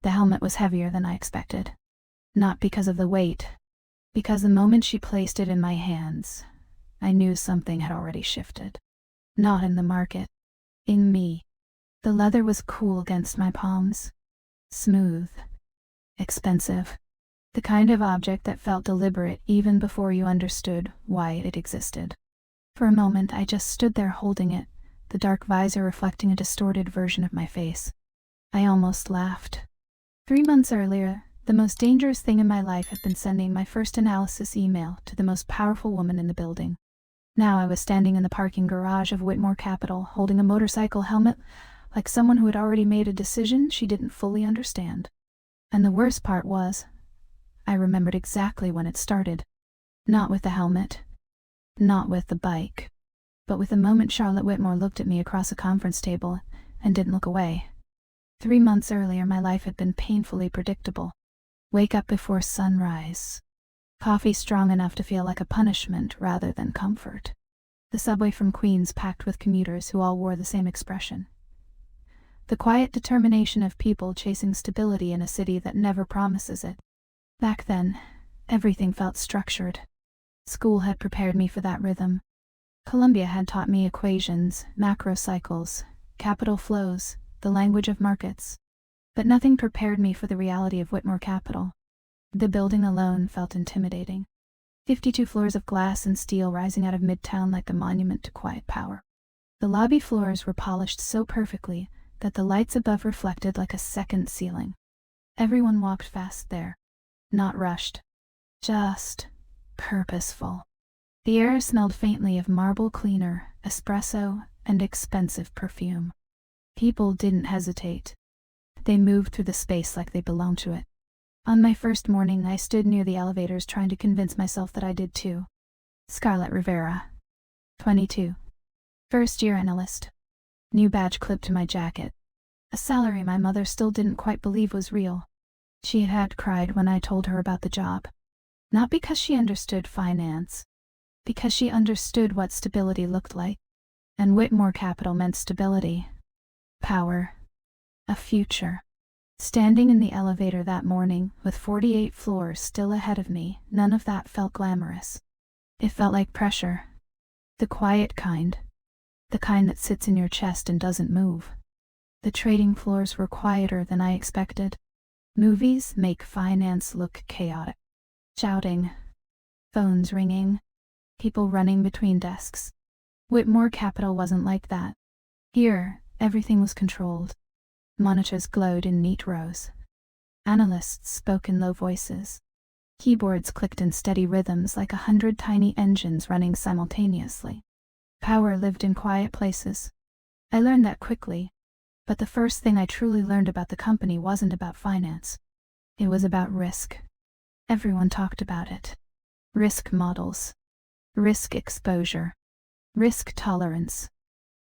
The helmet was heavier than I expected. Not because of the weight, because the moment she placed it in my hands, I knew something had already shifted. Not in the market. In me. The leather was cool against my palms. Smooth. Expensive. The kind of object that felt deliberate even before you understood why it existed. For a moment I just stood there holding it, the dark visor reflecting a distorted version of my face. I almost laughed. 3 months earlier, the most dangerous thing in my life had been sending my first analysis email to the most powerful woman in the building. Now I was standing in the parking garage of Whitmore Capital, holding a motorcycle helmet, like someone who had already made a decision she didn't fully understand. And the worst part was, I remembered exactly when it started. Not with the helmet. Not with the bike. But with the moment Charlotte Whitmore looked at me across a conference table and didn't look away. 3 months earlier, my life had been painfully predictable. Wake up before sunrise. Coffee strong enough to feel like a punishment rather than comfort. The subway from Queens packed with commuters who all wore the same expression. The quiet determination of people chasing stability in a city that never promises it. Back then, everything felt structured. School had prepared me for that rhythm. Columbia had taught me equations, macro cycles, capital flows, the language of markets. But nothing prepared me for the reality of Whitmore Capital. The building alone felt intimidating. 52 floors of glass and steel rising out of Midtown like a monument to quiet power. The lobby floors were polished so perfectly that the lights above reflected like a second ceiling. Everyone walked fast there. Not rushed. Just purposeful. The air smelled faintly of marble cleaner, espresso, and expensive perfume. People didn't hesitate. They moved through the space like they belonged to it. On my first morning, I stood near the elevators trying to convince myself that I did too. Scarlett Rivera. 22. First-year analyst. New badge clipped to my jacket. A salary my mother still didn't quite believe was real. She had cried when I told her about the job. Not because she understood finance. Because she understood what stability looked like. And Whitmore Capital meant stability. Power. A future. Standing in the elevator that morning, with 48 floors still ahead of me, none of that felt glamorous. It felt like pressure. The quiet kind. The kind that sits in your chest and doesn't move. The trading floors were quieter than I expected. Movies make finance look chaotic. Shouting. Phones ringing. People running between desks. Whitmore Capital wasn't like that. Here, everything was controlled. Monitors glowed in neat rows. Analysts spoke in low voices. Keyboards clicked in steady rhythms like 100 tiny engines running simultaneously. Power lived in quiet places. I learned that quickly, but the first thing I truly learned about the company wasn't about finance. It was about risk. Everyone talked about it. Risk models. Risk exposure. Risk tolerance.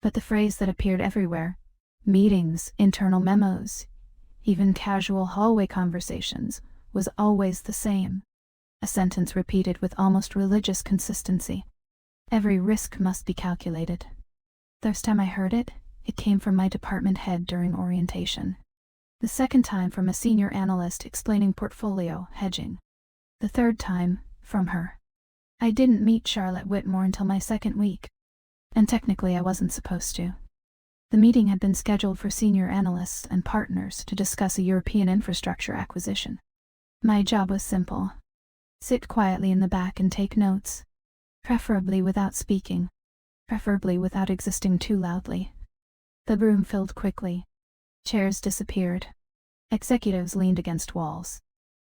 But the phrase that appeared everywhere, meetings, internal memos, even casual hallway conversations, was always the same. A sentence repeated with almost religious consistency. Every risk must be calculated. First time I heard it, it came from my department head during orientation. The second time from a senior analyst explaining portfolio hedging. The third time, from her. I didn't meet Charlotte Whitmore until my second week. And technically I wasn't supposed to. The meeting had been scheduled for senior analysts and partners to discuss a European infrastructure acquisition. My job was simple. Sit quietly in the back and take notes. Preferably without speaking. Preferably without existing too loudly. The room filled quickly. Chairs disappeared. Executives leaned against walls.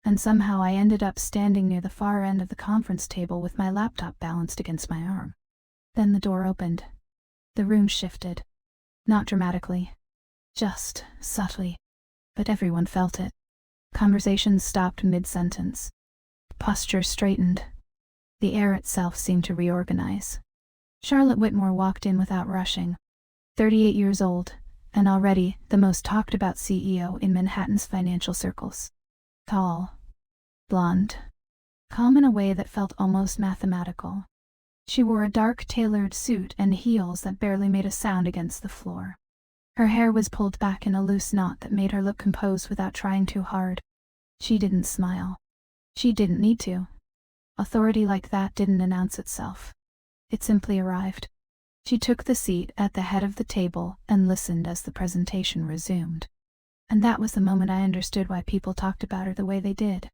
And somehow I ended up standing near the far end of the conference table with my laptop balanced against my arm. Then the door opened. The room shifted. Not dramatically. Just subtly. But everyone felt it. Conversations stopped mid-sentence. Posture straightened. The air itself seemed to reorganize. Charlotte Whitmore walked in without rushing. 38 years old, and already the most talked-about CEO in Manhattan's financial circles. Tall. Blonde. Calm in a way that felt almost mathematical. She wore a dark tailored suit and heels that barely made a sound against the floor. Her hair was pulled back in a loose knot that made her look composed without trying too hard. She didn't smile. She didn't need to. Authority like that didn't announce itself. It simply arrived. She took the seat at the head of the table and listened as the presentation resumed. And that was the moment I understood why people talked about her the way they did.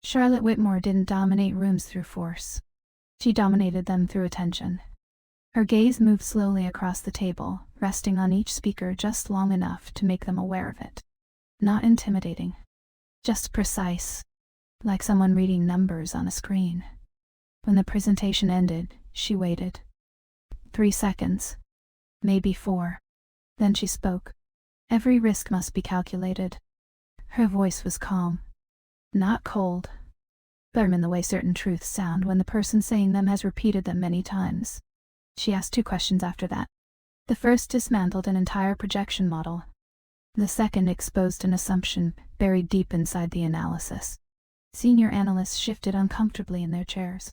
Charlotte Whitmore didn't dominate rooms through force. She dominated them through attention. Her gaze moved slowly across the table, resting on each speaker just long enough to make them aware of it. Not intimidating. Just precise. Like someone reading numbers on a screen. When the presentation ended, she waited. 3 seconds. Maybe 4. Then she spoke. Every risk must be calculated. Her voice was calm. Not cold. Firm in the way certain truths sound when the person saying them has repeated them many times. She asked 2 questions after that. The first dismantled an entire projection model. The second exposed an assumption buried deep inside the analysis. Senior analysts shifted uncomfortably in their chairs.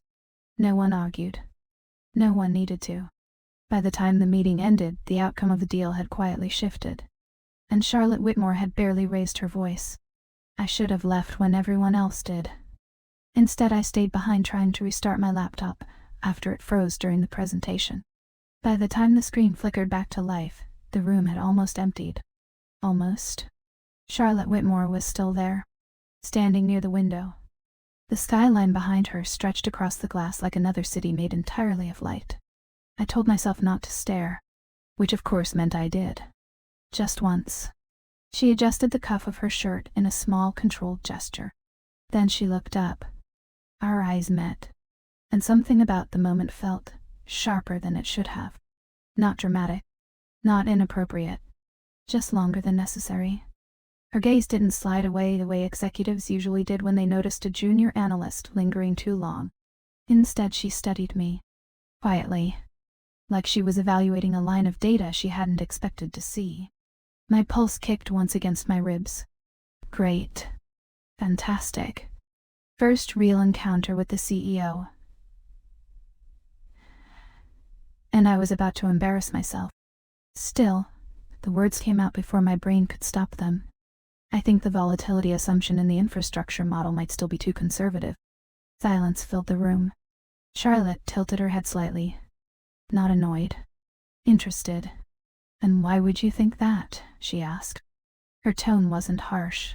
No one argued. No one needed to. By the time the meeting ended, the outcome of the deal had quietly shifted. And Charlotte Whitmore had barely raised her voice. I should have left when everyone else did. Instead, I stayed behind trying to restart my laptop after it froze during the presentation. By the time the screen flickered back to life, the room had almost emptied. Almost. Charlotte Whitmore was still there, standing near the window. The skyline behind her stretched across the glass like another city made entirely of light. I told myself not to stare, which of course meant I did. Just once. She adjusted the cuff of her shirt in a small, controlled gesture. Then she looked up. Our eyes met, and something about the moment felt sharper than it should have. Not dramatic, not inappropriate, just longer than necessary. Her gaze didn't slide away the way executives usually did when they noticed a junior analyst lingering too long. Instead, she studied me, quietly, like she was evaluating a line of data she hadn't expected to see. My pulse kicked once against my ribs. Great. Fantastic. First real encounter with the CEO. And I was about to embarrass myself. Still, the words came out before my brain could stop them. I think the volatility assumption in the infrastructure model might still be too conservative. Silence filled the room. Charlotte tilted her head slightly. Not annoyed. Interested. And why would you think that? She asked. Her tone wasn't harsh.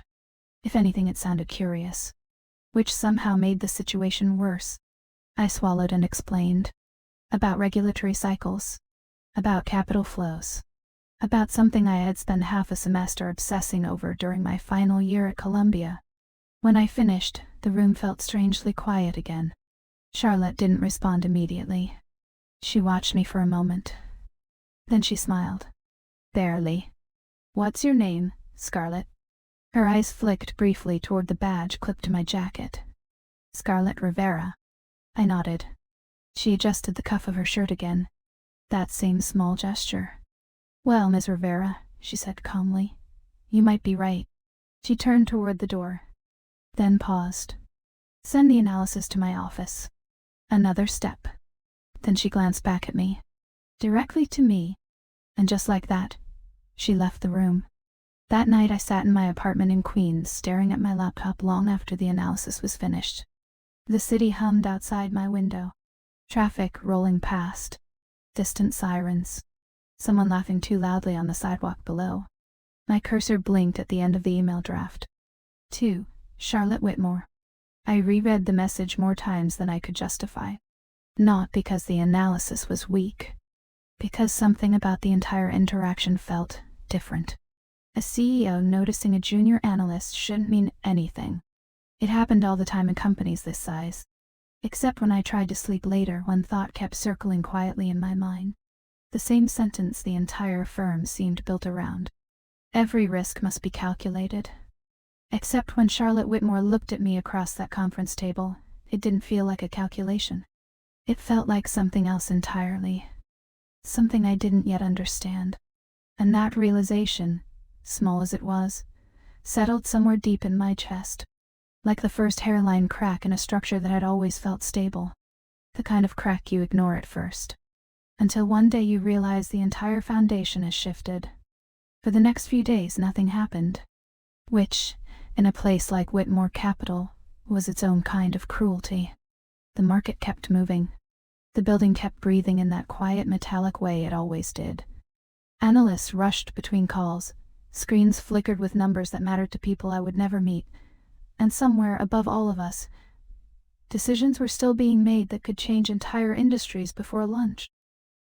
If anything, it sounded curious, which somehow made the situation worse. I swallowed and explained. About regulatory cycles. About capital flows. About something I had spent half a semester obsessing over during my final year at Columbia. When I finished, the room felt strangely quiet again. Charlotte didn't respond immediately. She watched me for a moment. Then she smiled. Barely. What's your name, Scarlett? Her eyes flicked briefly toward the badge clipped to my jacket. Scarlett Rivera. I nodded. She adjusted the cuff of her shirt again. That same small gesture. Well, Ms. Rivera, she said calmly, you might be right. She turned toward the door, then paused. Send the analysis to my office. Another step. Then she glanced back at me. Directly to me. And just like that, she left the room. That night I sat in my apartment in Queens, staring at my laptop long after the analysis was finished. The city hummed outside my window. Traffic rolling past. Distant sirens. Someone laughing too loudly on the sidewalk below. My cursor blinked at the end of the email draft. To Charlotte Whitmore. I reread the message more times than I could justify. Not because the analysis was weak. Because something about the entire interaction felt different. A CEO noticing a junior analyst shouldn't mean anything. It happened all the time in companies this size. Except when I tried to sleep later, one thought kept circling quietly in my mind. The same sentence the entire firm seemed built around. Every risk must be calculated. Except when Charlotte Whitmore looked at me across that conference table, it didn't feel like a calculation. It felt like something else entirely. Something I didn't yet understand. And that realization, small as it was, settled somewhere deep in my chest. Like the first hairline crack in a structure that had always felt stable. The kind of crack you ignore at first. Until one day you realize the entire foundation has shifted. For the next few days nothing happened, which, in a place like Whitmore Capital, was its own kind of cruelty. The market kept moving. The building kept breathing in that quiet metallic way it always did. Analysts rushed between calls, screens flickered with numbers that mattered to people I would never meet, and somewhere above all of us, decisions were still being made that could change entire industries before lunch.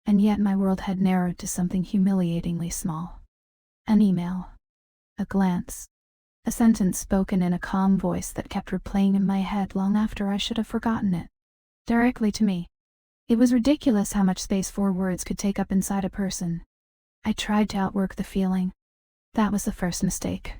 And yet my world had narrowed to something humiliatingly small. An email. A glance. A sentence spoken in a calm voice that kept replaying in my head long after I should have forgotten it. Directly to me. It was ridiculous how much space 4 words could take up inside a person. I tried to outwork the feeling. That was the first mistake.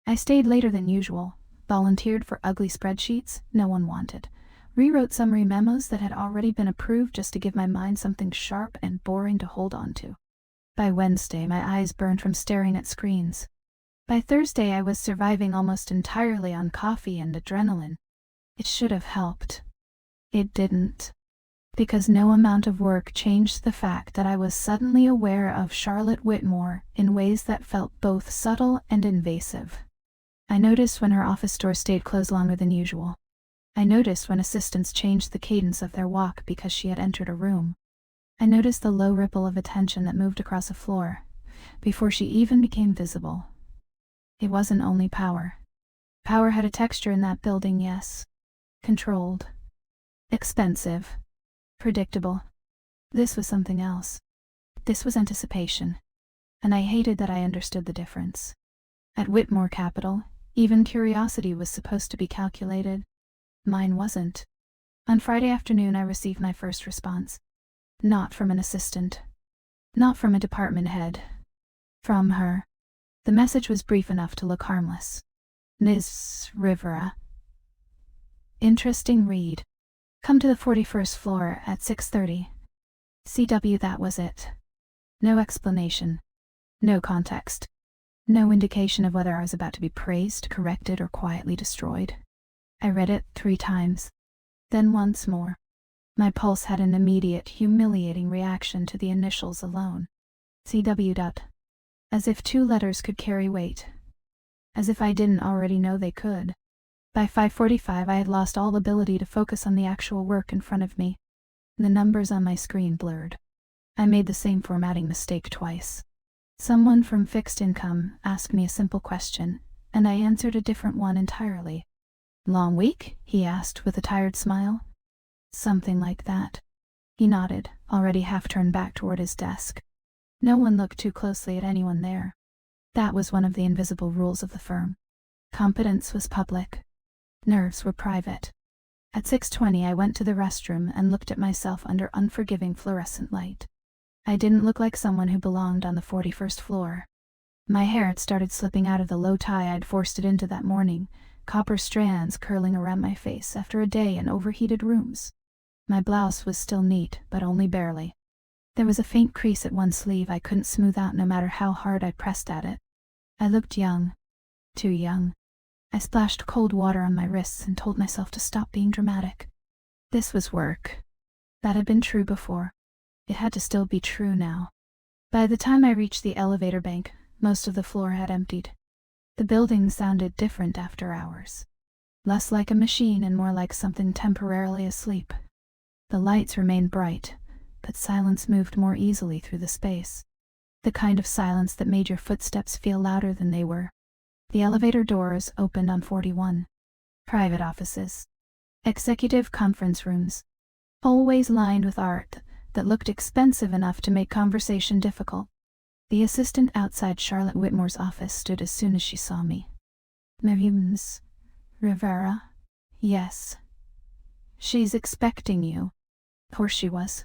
I stayed later than usual, volunteered for ugly spreadsheets no one wanted, rewrote summary memos that had already been approved just to give my mind something sharp and boring to hold on to. By Wednesday, my eyes burned from staring at screens. By Thursday, I was surviving almost entirely on coffee and adrenaline. It should have helped. It didn't. Because no amount of work changed the fact that I was suddenly aware of Charlotte Whitmore in ways that felt both subtle and invasive. I noticed when her office door stayed closed longer than usual. I noticed when assistants changed the cadence of their walk because she had entered a room. I noticed the low ripple of attention that moved across a floor, before she even became visible. It wasn't only power. Power had a texture in that building, yes. Controlled. Expensive. Predictable. This was something else. This was anticipation. And I hated that I understood the difference. At Whitmore Capital, even curiosity was supposed to be calculated. Mine wasn't. On Friday afternoon I received my first response. Not from an assistant. Not from a department head. From her. The message was brief enough to look harmless. Ms. Rivera. Interesting read. Come to the 41st floor at 6:30. CW, that was it. No explanation. No context. No indication of whether I was about to be praised, corrected, or quietly destroyed. I read it 3 times. Then once more. My pulse had an immediate, humiliating reaction to the initials alone. CW. As if 2 letters could carry weight. As if I didn't already know they could. By 5:45 I had lost all ability to focus on the actual work in front of me. The numbers on my screen blurred. I made the same formatting mistake twice. Someone from Fixed Income asked me a simple question, and I answered a different one entirely. Long week? He asked with a tired smile. Something like that. He nodded, already half turned back toward his desk. No one looked too closely at anyone there. That was one of the invisible rules of the firm. Competence was public. Nerves were private. At 6:20 I went to the restroom and looked at myself under unforgiving fluorescent light. I didn't look like someone who belonged on the 41st floor. My hair had started slipping out of the low tie I'd forced it into that morning, copper strands curling around my face after a day in overheated rooms. My blouse was still neat, but only barely. There was a faint crease at one sleeve I couldn't smooth out no matter how hard I pressed at it. I looked young. Too young. I splashed cold water on my wrists and told myself to stop being dramatic. This was work. That had been true before. It had to still be true now. By the time I reached the elevator bank, most of the floor had emptied. The building sounded different after hours. Less like a machine and more like something temporarily asleep. The lights remained bright, but silence moved more easily through the space. The kind of silence that made your footsteps feel louder than they were. The elevator doors opened on 41. Private offices. Executive conference rooms. Always lined with art that looked expensive enough to make conversation difficult. The assistant outside Charlotte Whitmore's office stood as soon as she saw me. Ms. Rivera? Yes. She's expecting you. Of course she was.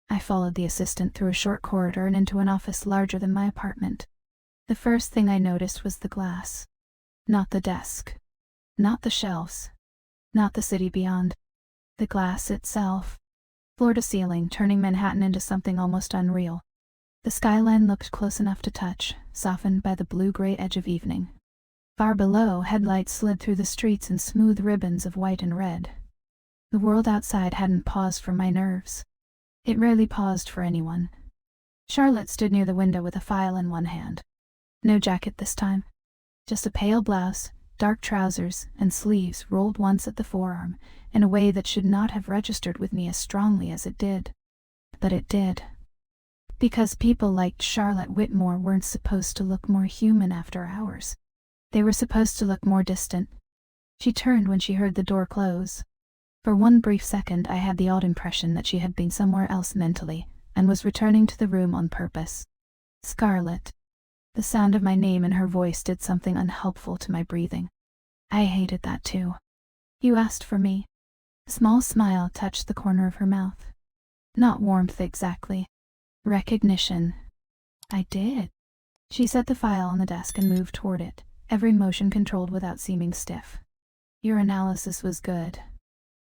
I followed the assistant through a short corridor and into an office larger than my apartment. The first thing I noticed was the glass. Not the desk. Not the shelves. Not the city beyond. The glass itself. Floor to ceiling, turning Manhattan into something almost unreal. The skyline looked close enough to touch, softened by the blue-gray edge of evening. Far below, headlights slid through the streets in smooth ribbons of white and red. The world outside hadn't paused for my nerves. It rarely paused for anyone. Charlotte stood near the window with a file in one hand. No jacket this time. Just a pale blouse, dark trousers, and sleeves rolled once at the forearm in a way that should not have registered with me as strongly as it did. But it did. Because people like Charlotte Whitmore weren't supposed to look more human after hours. They were supposed to look more distant. She turned when she heard the door close. For one brief second I had the odd impression that she had been somewhere else mentally, and was returning to the room on purpose. Scarlett. The sound of my name in her voice did something unhelpful to my breathing. I hated that too. You asked for me. A small smile touched the corner of her mouth. Not warmth exactly. Recognition. I did. She set the file on the desk and moved toward it, every motion controlled without seeming stiff. Your analysis was good.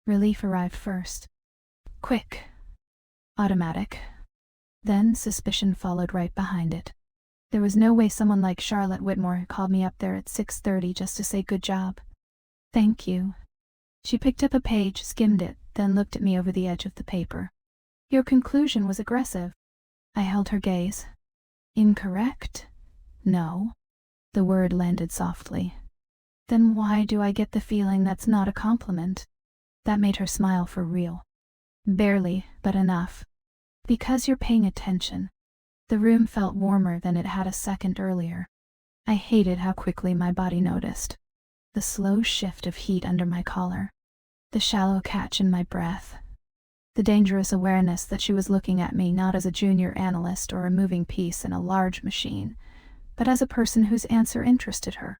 Relief arrived first. Quick. Automatic. Then suspicion followed right behind it. There was no way someone like Charlotte Whitmore had called me up there at 6:30 just to say good job. Thank you. She picked up a page, skimmed it, then looked at me over the edge of the paper. Your conclusion was aggressive. I held her gaze. Incorrect? No. The word landed softly. Then why do I get the feeling that's not a compliment? That made her smile for real. Barely, but enough. Because you're paying attention. The room felt warmer than it had a second earlier. I hated how quickly my body noticed. The slow shift of heat under my collar. The shallow catch in my breath. The dangerous awareness that she was looking at me not as a junior analyst or a moving piece in a large machine, but as a person whose answer interested her.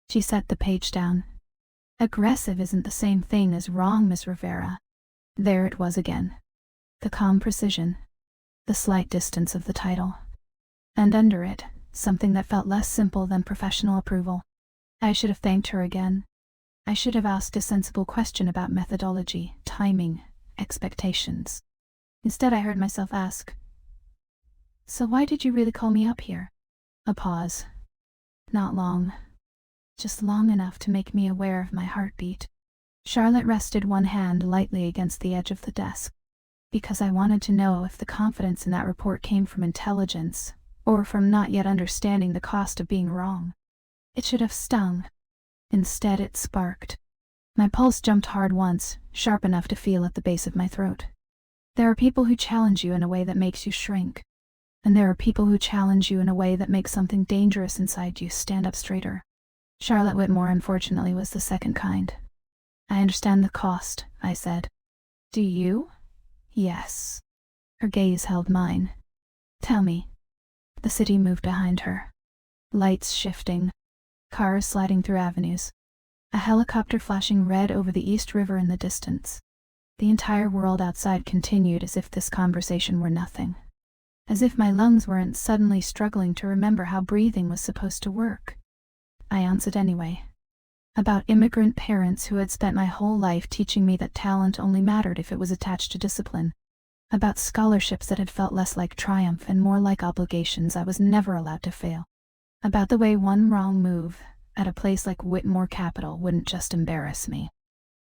She set the page down. Aggressive isn't the same thing as wrong, Miss Rivera. There it was again. The calm precision. The slight distance of the title. And under it, something that felt less simple than professional approval. I should have thanked her again. I should have asked a sensible question about methodology, timing, expectations. Instead, I heard myself ask, "So why did you really call me up here?" A pause. Not long. Just long enough to make me aware of my heartbeat. Charlotte rested one hand lightly against the edge of the desk. Because I wanted to know if the confidence in that report came from intelligence, or from not yet understanding the cost of being wrong. It should have stung. Instead, it sparked. My pulse jumped hard once, sharp enough to feel at the base of my throat. There are people who challenge you in a way that makes you shrink. And there are people who challenge you in a way that makes something dangerous inside you stand up straighter. Charlotte Whitmore, unfortunately, was the second kind. I understand the cost, I said. Do you? Yes. Her gaze held mine. Tell me. The city moved behind her. Lights shifting. Cars sliding through avenues. A helicopter flashing red over the East River in the distance. The entire world outside continued as if this conversation were nothing. As if my lungs weren't suddenly struggling to remember how breathing was supposed to work. I answered anyway. About immigrant parents who had spent my whole life teaching me that talent only mattered if it was attached to discipline. About scholarships that had felt less like triumph and more like obligations I was never allowed to fail. About the way one wrong move, at a place like Whitmore Capital, wouldn't just embarrass me.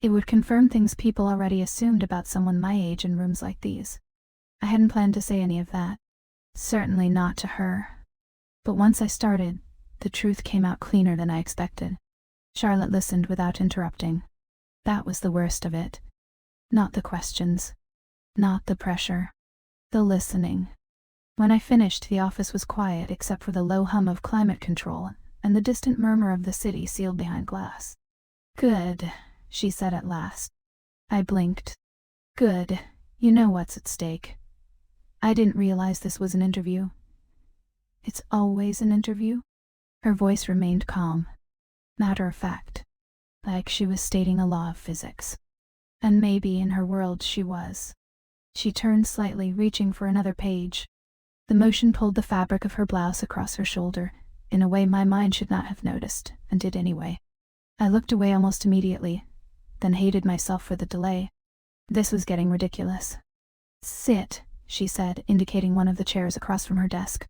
It would confirm things people already assumed about someone my age in rooms like these. I hadn't planned to say any of that. Certainly not to her. But once I started, the truth came out cleaner than I expected. Charlotte listened without interrupting. That was the worst of it. Not the questions. Not the pressure. The listening. When I finished, the office was quiet except for the low hum of climate control and the distant murmur of the city sealed behind glass. Good, she said at last. I blinked. Good, you know what's at stake. I didn't realize this was an interview. It's always an interview? Her voice remained calm. Matter of fact. Like she was stating a law of physics. And maybe in her world she was. She turned slightly, reaching for another page. The motion pulled the fabric of her blouse across her shoulder, in a way my mind should not have noticed, and did anyway. I looked away almost immediately, then hated myself for the delay. This was getting ridiculous. Sit, she said, indicating one of the chairs across from her desk.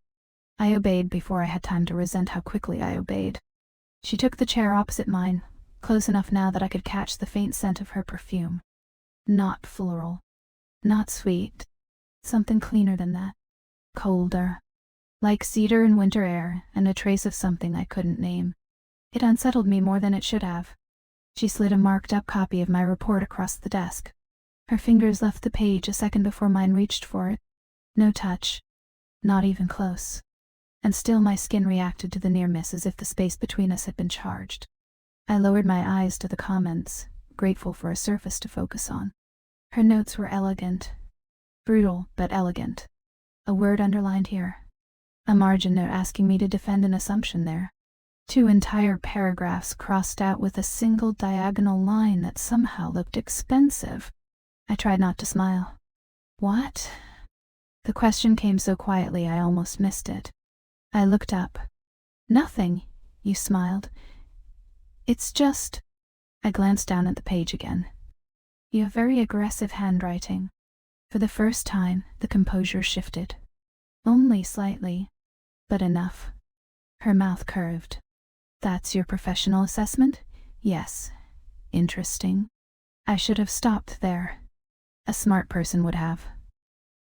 I obeyed before I had time to resent how quickly I obeyed. She took the chair opposite mine, close enough now that I could catch the faint scent of her perfume. Not floral. Not sweet. Something cleaner than that. Colder. like cedar in winter air and a trace of something I couldn't name. It unsettled me more than it should have. She slid a marked-up copy of my report across the desk. Her fingers left the page a second before mine reached for it. No touch. Not even close. And still my skin reacted to the near miss as if the space between us had been charged. I lowered my eyes to the comments, grateful for a surface to focus on. Her notes were elegant. Brutal, but elegant. A word underlined here. A margin note asking me to defend an assumption there. 2 entire paragraphs crossed out with a single diagonal line that somehow looked expensive. I tried not to smile. What? The question came so quietly I almost missed it. I looked up. Nothing, you smiled. It's just... I glanced down at the page again. You have very aggressive handwriting. For the first time, the composure shifted. Only slightly, but enough. Her mouth curved. That's your professional assessment? Yes. Interesting. I should have stopped there. A smart person would have.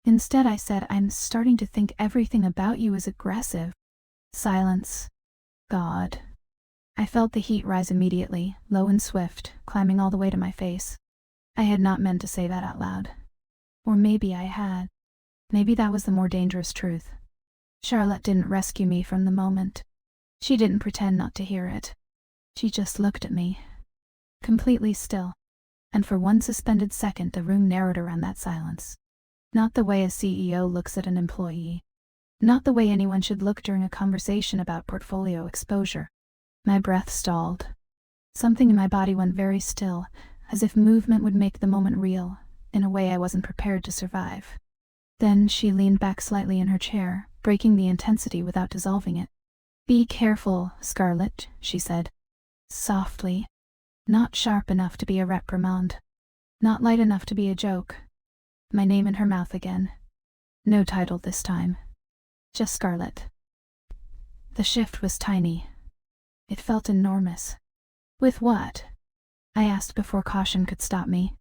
Instead, I said, I'm starting to think everything about you is aggressive. Silence. God. I felt the heat rise immediately, low and swift, climbing all the way to my face. I had not meant to say that out loud. Or maybe I had. Maybe that was the more dangerous truth. Charlotte didn't rescue me from the moment. She didn't pretend not to hear it. She just looked at me. Completely still. And for one suspended second the room narrowed around that silence. Not the way a CEO looks at an employee. Not the way anyone should look during a conversation about portfolio exposure. My breath stalled. Something in my body went very still, as if movement would make the moment real, in a way I wasn't prepared to survive. Then she leaned back slightly in her chair, breaking the intensity without dissolving it. Be careful, Scarlett, she said. Softly. Not sharp enough to be a reprimand. Not light enough to be a joke. My name in her mouth again. No title this time. Just Scarlett. The shift was tiny. It felt enormous. With what? I asked before caution could stop me.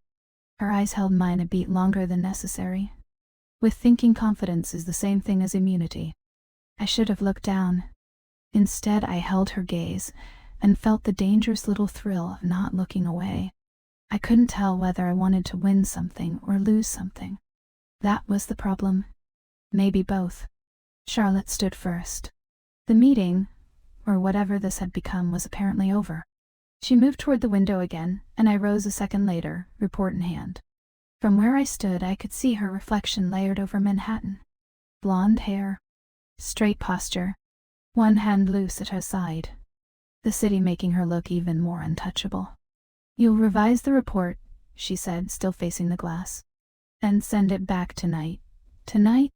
Her eyes held mine a beat longer than necessary. With thinking confidence is the same thing as immunity. I should have looked down. Instead, I held her gaze and felt the dangerous little thrill of not looking away. I couldn't tell whether I wanted to win something or lose something. That was the problem. Maybe both. Charlotte stood first. The meeting, or whatever this had become, was apparently over. She moved toward the window again, and I rose a second later, report in hand. From where I stood, I could see her reflection layered over Manhattan. Blonde hair. Straight posture. One hand loose at her side. The city making her look even more untouchable. You'll revise the report, she said, still facing the glass. And send it back tonight. Tonight?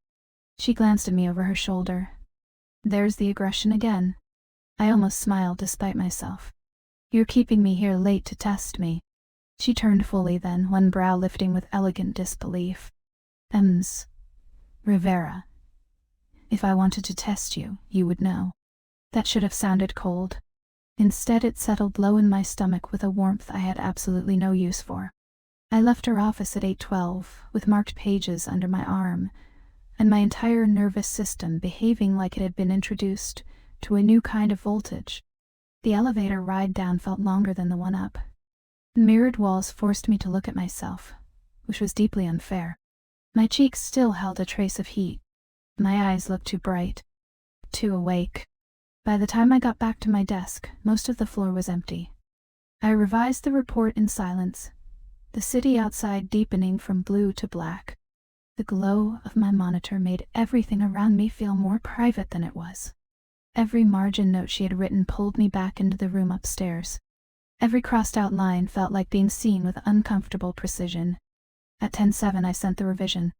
She glanced at me over her shoulder. There's the aggression again. I almost smiled despite myself. You're keeping me here late to test me. She turned fully then, one brow lifting with elegant disbelief. Rivera. If I wanted to test you, you would know. That should have sounded cold. Instead, it settled low in my stomach with a warmth I had absolutely no use for. I left her office at 8:12, with marked pages under my arm, and my entire nervous system behaving like it had been introduced to a new kind of voltage. The elevator ride down felt longer than the one up. The mirrored walls forced me to look at myself, which was deeply unfair. My cheeks still held a trace of heat. My eyes looked too bright, too awake. By the time I got back to my desk, most of the floor was empty. I revised the report in silence, the city outside deepening from blue to black. The glow of my monitor made everything around me feel more private than it was. Every margin note she had written pulled me back into the room upstairs. Every crossed-out line felt like being seen with uncomfortable precision. At 10:07 I sent the revision.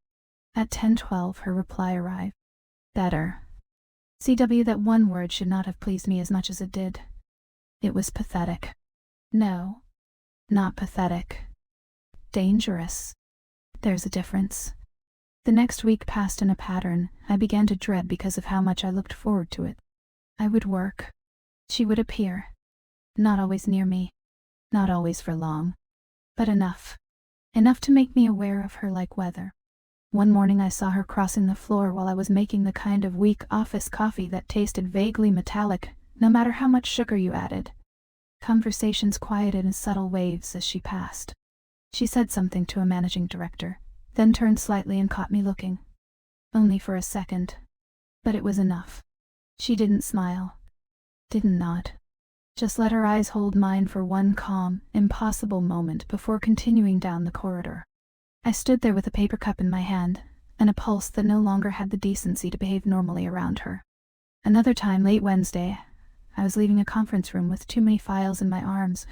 At 10:12 her reply arrived. Better. CW, that one word should not have pleased me as much as it did. It was pathetic. No, not pathetic. Dangerous. There's a difference. The next week passed in a pattern I began to dread because of how much I looked forward to it. I would work. She would appear. Not always near me. Not always for long. But enough. Enough to make me aware of her like weather. One morning I saw her crossing the floor while I was making the kind of weak office coffee that tasted vaguely metallic, no matter how much sugar you added. Conversations quieted in subtle waves as she passed. She said something to a managing director, then turned slightly and caught me looking. Only for a second. But it was enough. She didn't smile. Didn't nod. Just let her eyes hold mine for one calm, impossible moment before continuing down the corridor. I stood there with a paper cup in my hand, and a pulse that no longer had the decency to behave normally around her. Another time, late Wednesday, I was leaving a conference room with too many files in my arms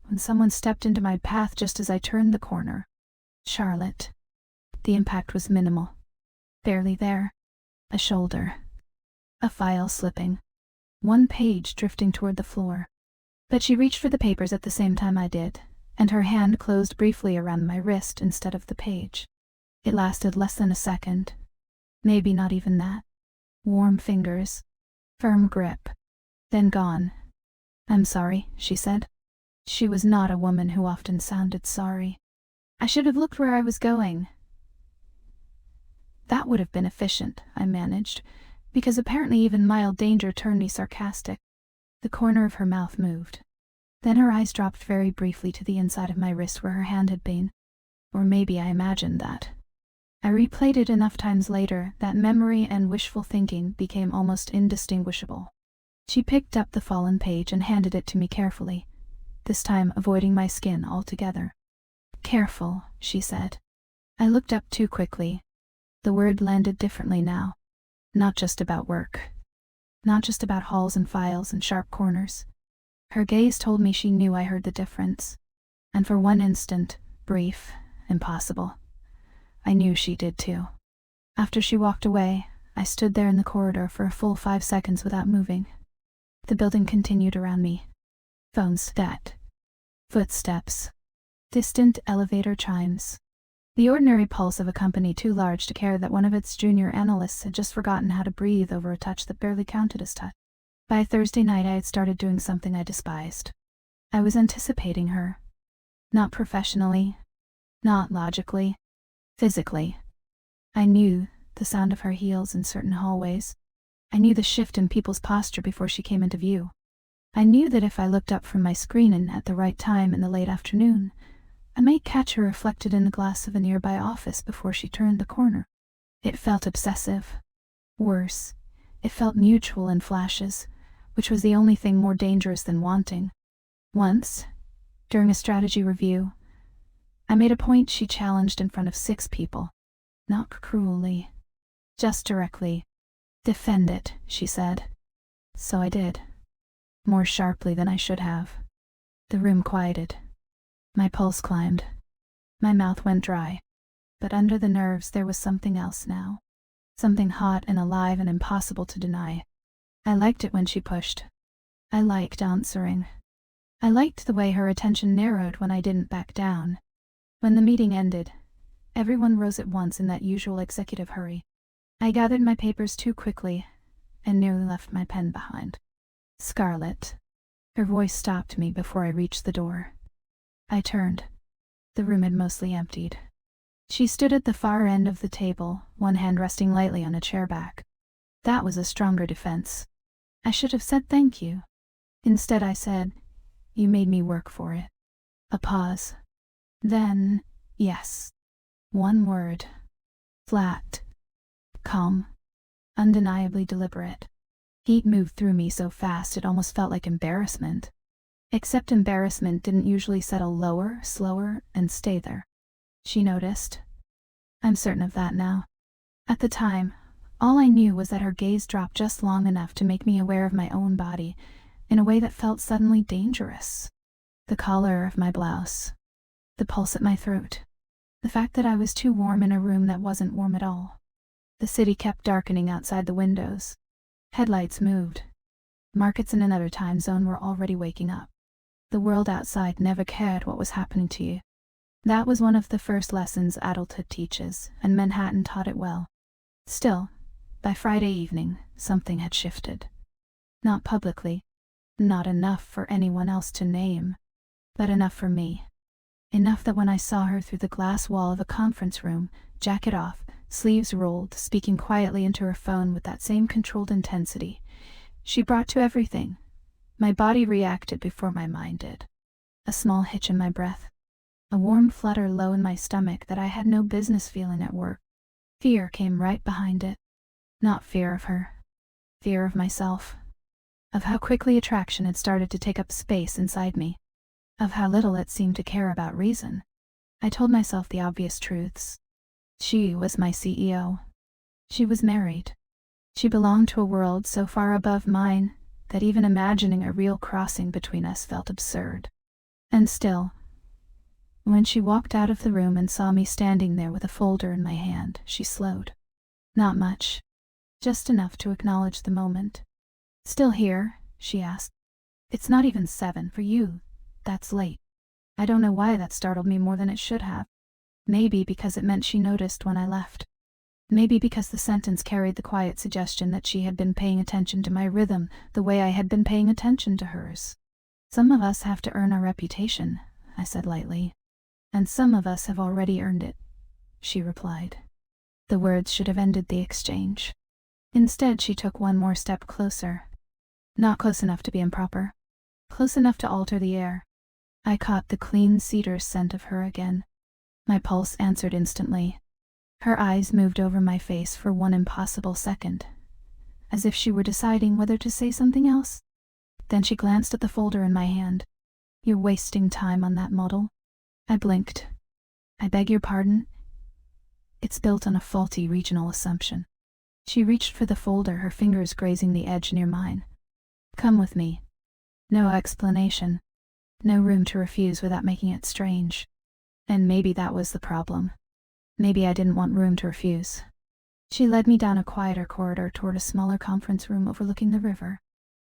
when someone stepped into my path just as I turned the corner. Charlotte. The impact was minimal. Barely there. A shoulder. A file slipping. One page drifting toward the floor. But she reached for the papers at the same time I did, and her hand closed briefly around my wrist instead of the page. It lasted less than a second. Maybe not even that. Warm fingers. Firm grip. Then gone. "I'm sorry," she said. She was not a woman who often sounded sorry. I should have looked where I was going. That would have been efficient, I managed, because apparently even mild danger turned me sarcastic. The corner of her mouth moved. Then her eyes dropped very briefly to the inside of my wrist where her hand had been. Or maybe I imagined that. I replayed it enough times later that memory and wishful thinking became almost indistinguishable. She picked up the fallen page and handed it to me carefully, this time avoiding my skin altogether. "Careful," she said. I looked up too quickly. The word landed differently now. Not just about work. Not just about halls and files and sharp corners. Her gaze told me she knew I heard the difference. And for one instant, brief, impossible, I knew she did too. After she walked away, I stood there in the corridor for a full 5 seconds without moving. The building continued around me. Phones that. Footsteps. Distant elevator chimes. The ordinary pulse of a company too large to care that one of its junior analysts had just forgotten how to breathe over a touch that barely counted as touch. By Thursday night I had started doing something I despised. I was anticipating her. Not professionally. Not logically. Physically. I knew the sound of her heels in certain hallways. I knew the shift in people's posture before she came into view. I knew that if I looked up from my screen and at the right time in the late afternoon, I might catch her reflected in the glass of a nearby office before she turned the corner. It felt obsessive. Worse, it felt mutual in flashes, which was the only thing more dangerous than wanting. Once, during a strategy review, I made a point she challenged in front of 6 people. Not cruelly. Just directly. "Defend it," she said. So I did. More sharply than I should have. The room quieted. My pulse climbed. My mouth went dry. But under the nerves there was something else now. Something hot and alive and impossible to deny. I liked it when she pushed. I liked answering. I liked the way her attention narrowed when I didn't back down. When the meeting ended, everyone rose at once in that usual executive hurry. I gathered my papers too quickly and nearly left my pen behind. "Scarlett." Her voice stopped me before I reached the door. I turned. The room had mostly emptied. She stood at the far end of the table, one hand resting lightly on a chair back. That was a stronger defense. I should have said thank you. Instead I said, "You made me work for it." A pause. Then, yes. One word. Flat. Calm. Undeniably deliberate. Heat moved through me so fast it almost felt like embarrassment. Except embarrassment didn't usually settle lower, slower, and stay there. She noticed. I'm certain of that now. At the time, all I knew was that her gaze dropped just long enough to make me aware of my own body in a way that felt suddenly dangerous. The collar of my blouse. The pulse at my throat. The fact that I was too warm in a room that wasn't warm at all. The city kept darkening outside the windows. Headlights moved. Markets in another time zone were already waking up. The world outside never cared what was happening to you. That was one of the first lessons adulthood teaches, and Manhattan taught it well. Still, by Friday evening, something had shifted. Not publicly, not enough for anyone else to name, but enough for me. Enough that when I saw her through the glass wall of a conference room, jacket off, sleeves rolled, speaking quietly into her phone with that same controlled intensity, she brought to everything. My body reacted before my mind did. A small hitch in my breath. A warm flutter low in my stomach that I had no business feeling at work. Fear came right behind it. Not fear of her. Fear of myself. Of how quickly attraction had started to take up space inside me. Of how little it seemed to care about reason. I told myself the obvious truths. She was my CEO. She was married. She belonged to a world so far above mine that even imagining a real crossing between us felt absurd. And still, when she walked out of the room and saw me standing there with a folder in my hand, she slowed. Not much. Just enough to acknowledge the moment. "Still here?" she asked. "It's not even 7 for you. That's late." I don't know why that startled me more than it should have. Maybe because it meant she noticed when I left. Maybe because the sentence carried the quiet suggestion that she had been paying attention to my rhythm the way I had been paying attention to hers. "Some of us have to earn our reputation," I said lightly. "And some of us have already earned it," she replied. The words should have ended the exchange. Instead, she took one more step closer. Not close enough to be improper. Close enough to alter the air. I caught the clean cedar scent of her again. My pulse answered instantly. Her eyes moved over my face for one impossible second, as if she were deciding whether to say something else. Then she glanced at the folder in my hand. "You're wasting time on that model." I blinked. "I beg your pardon?" "It's built on a faulty regional assumption." She reached for the folder, her fingers grazing the edge near mine. "Come with me." No explanation. No room to refuse without making it strange. And maybe that was the problem. Maybe I didn't want room to refuse. She led me down a quieter corridor toward a smaller conference room overlooking the river.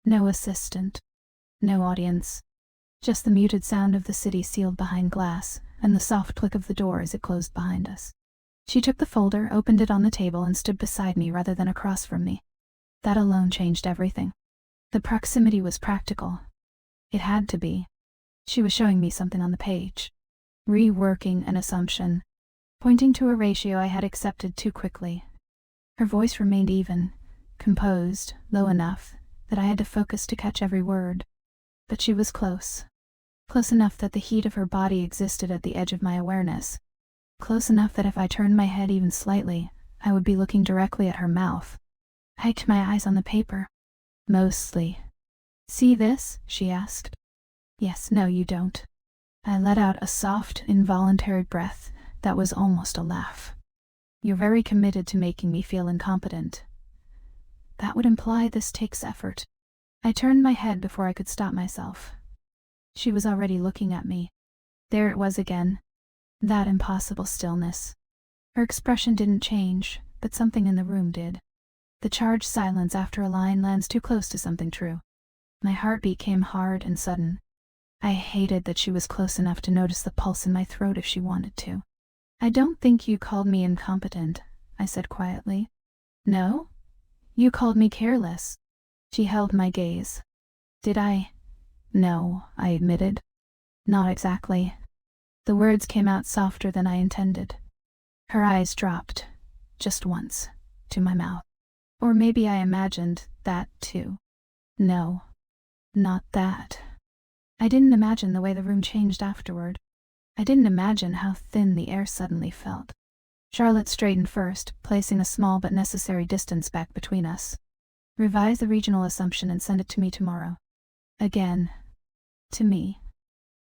No assistant. No audience. Just the muted sound of the city sealed behind glass, and the soft click of the door as it closed behind us. She took the folder, opened it on the table, and stood beside me rather than across from me. That alone changed everything. The proximity was practical. It had to be. She was showing me something on the page. Reworking an assumption. Pointing to a ratio I had accepted too quickly. Her voice remained even, composed, low enough that I had to focus to catch every word. But she was close. Close enough that the heat of her body existed at the edge of my awareness. Close enough that if I turned my head even slightly, I would be looking directly at her mouth. I hiked my eyes on the paper. "Mostly." "See this?" she asked. "Yes, no, you don't." I let out a soft, involuntary breath that was almost a laugh. "You're very committed to making me feel incompetent." "That would imply this takes effort." I turned my head before I could stop myself. She was already looking at me. There it was again. That impossible stillness. Her expression didn't change, but something in the room did. The charged silence after a line lands too close to something true. My heartbeat came hard and sudden. I hated that she was close enough to notice the pulse in my throat if she wanted to. "I don't think you called me incompetent," I said quietly. "No? You called me careless." She held my gaze. "Did I?" "No," I admitted. "Not exactly." The words came out softer than I intended. Her eyes dropped, just once, to my mouth. Or maybe I imagined that, too. "No. Not that." I didn't imagine the way the room changed afterward. I didn't imagine how thin the air suddenly felt. Charlotte straightened first, placing a small but necessary distance back between us. "Revise the regional assumption and send it to me tomorrow." Again. To me.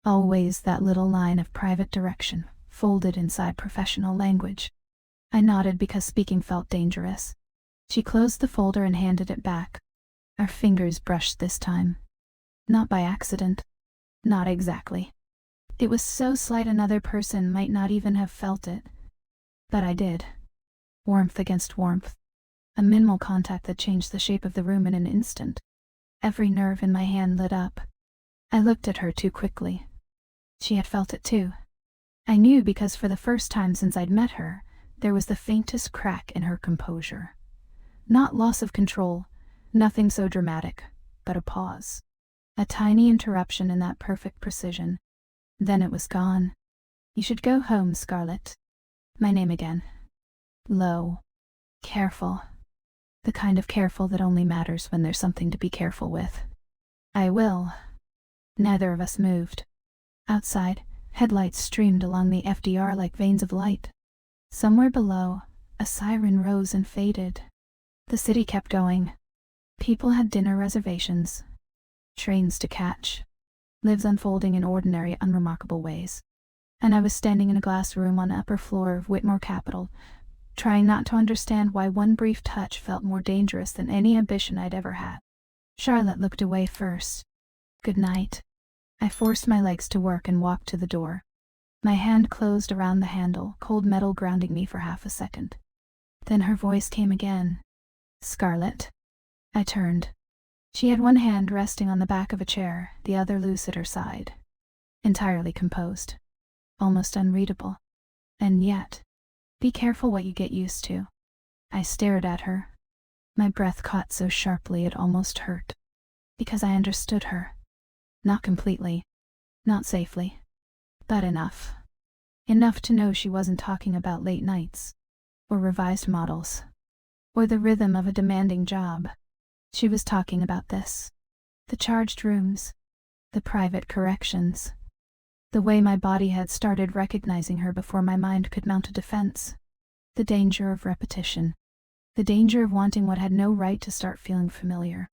Always that little line of private direction, folded inside professional language. I nodded because speaking felt dangerous. She closed the folder and handed it back. Our fingers brushed this time. Not by accident. Not exactly. It was so slight another person might not even have felt it. But I did. Warmth against warmth. A minimal contact that changed the shape of the room in an instant. Every nerve in my hand lit up. I looked at her too quickly. She had felt it too. I knew because for the first time since I'd met her, there was the faintest crack in her composure. Not loss of control, nothing so dramatic, but a pause. A tiny interruption in that perfect precision. Then it was gone. You should go home, Scarlett. My name again. Low. Careful. The kind of careful that only matters when there's something to be careful with. I will. Neither of us moved. Outside, headlights streamed along the FDR like veins of light. Somewhere below, a siren rose and faded. The city kept going. People had dinner reservations, trains to catch, lives unfolding in ordinary, unremarkable ways. And I was standing in a glass room on the upper floor of Whitmore Capital, trying not to understand why one brief touch felt more dangerous than any ambition I'd ever had. Charlotte looked away first. Good night. I forced my legs to work and walked to the door. My hand closed around the handle, cold metal grounding me for half a second. Then her voice came again. Scarlett. I turned. She had one hand resting on the back of a chair, the other loose at her side. Entirely composed. Almost unreadable. And yet, be careful what you get used to. I stared at her. My breath caught so sharply it almost hurt. Because I understood her. Not completely. Not safely. But enough. Enough to know she wasn't talking about late nights. Or revised models. Or the rhythm of a demanding job. She was talking about this. The charged rooms. The private corrections. The way my body had started recognizing her before my mind could mount a defense. The danger of repetition. The danger of wanting what had no right to start feeling familiar.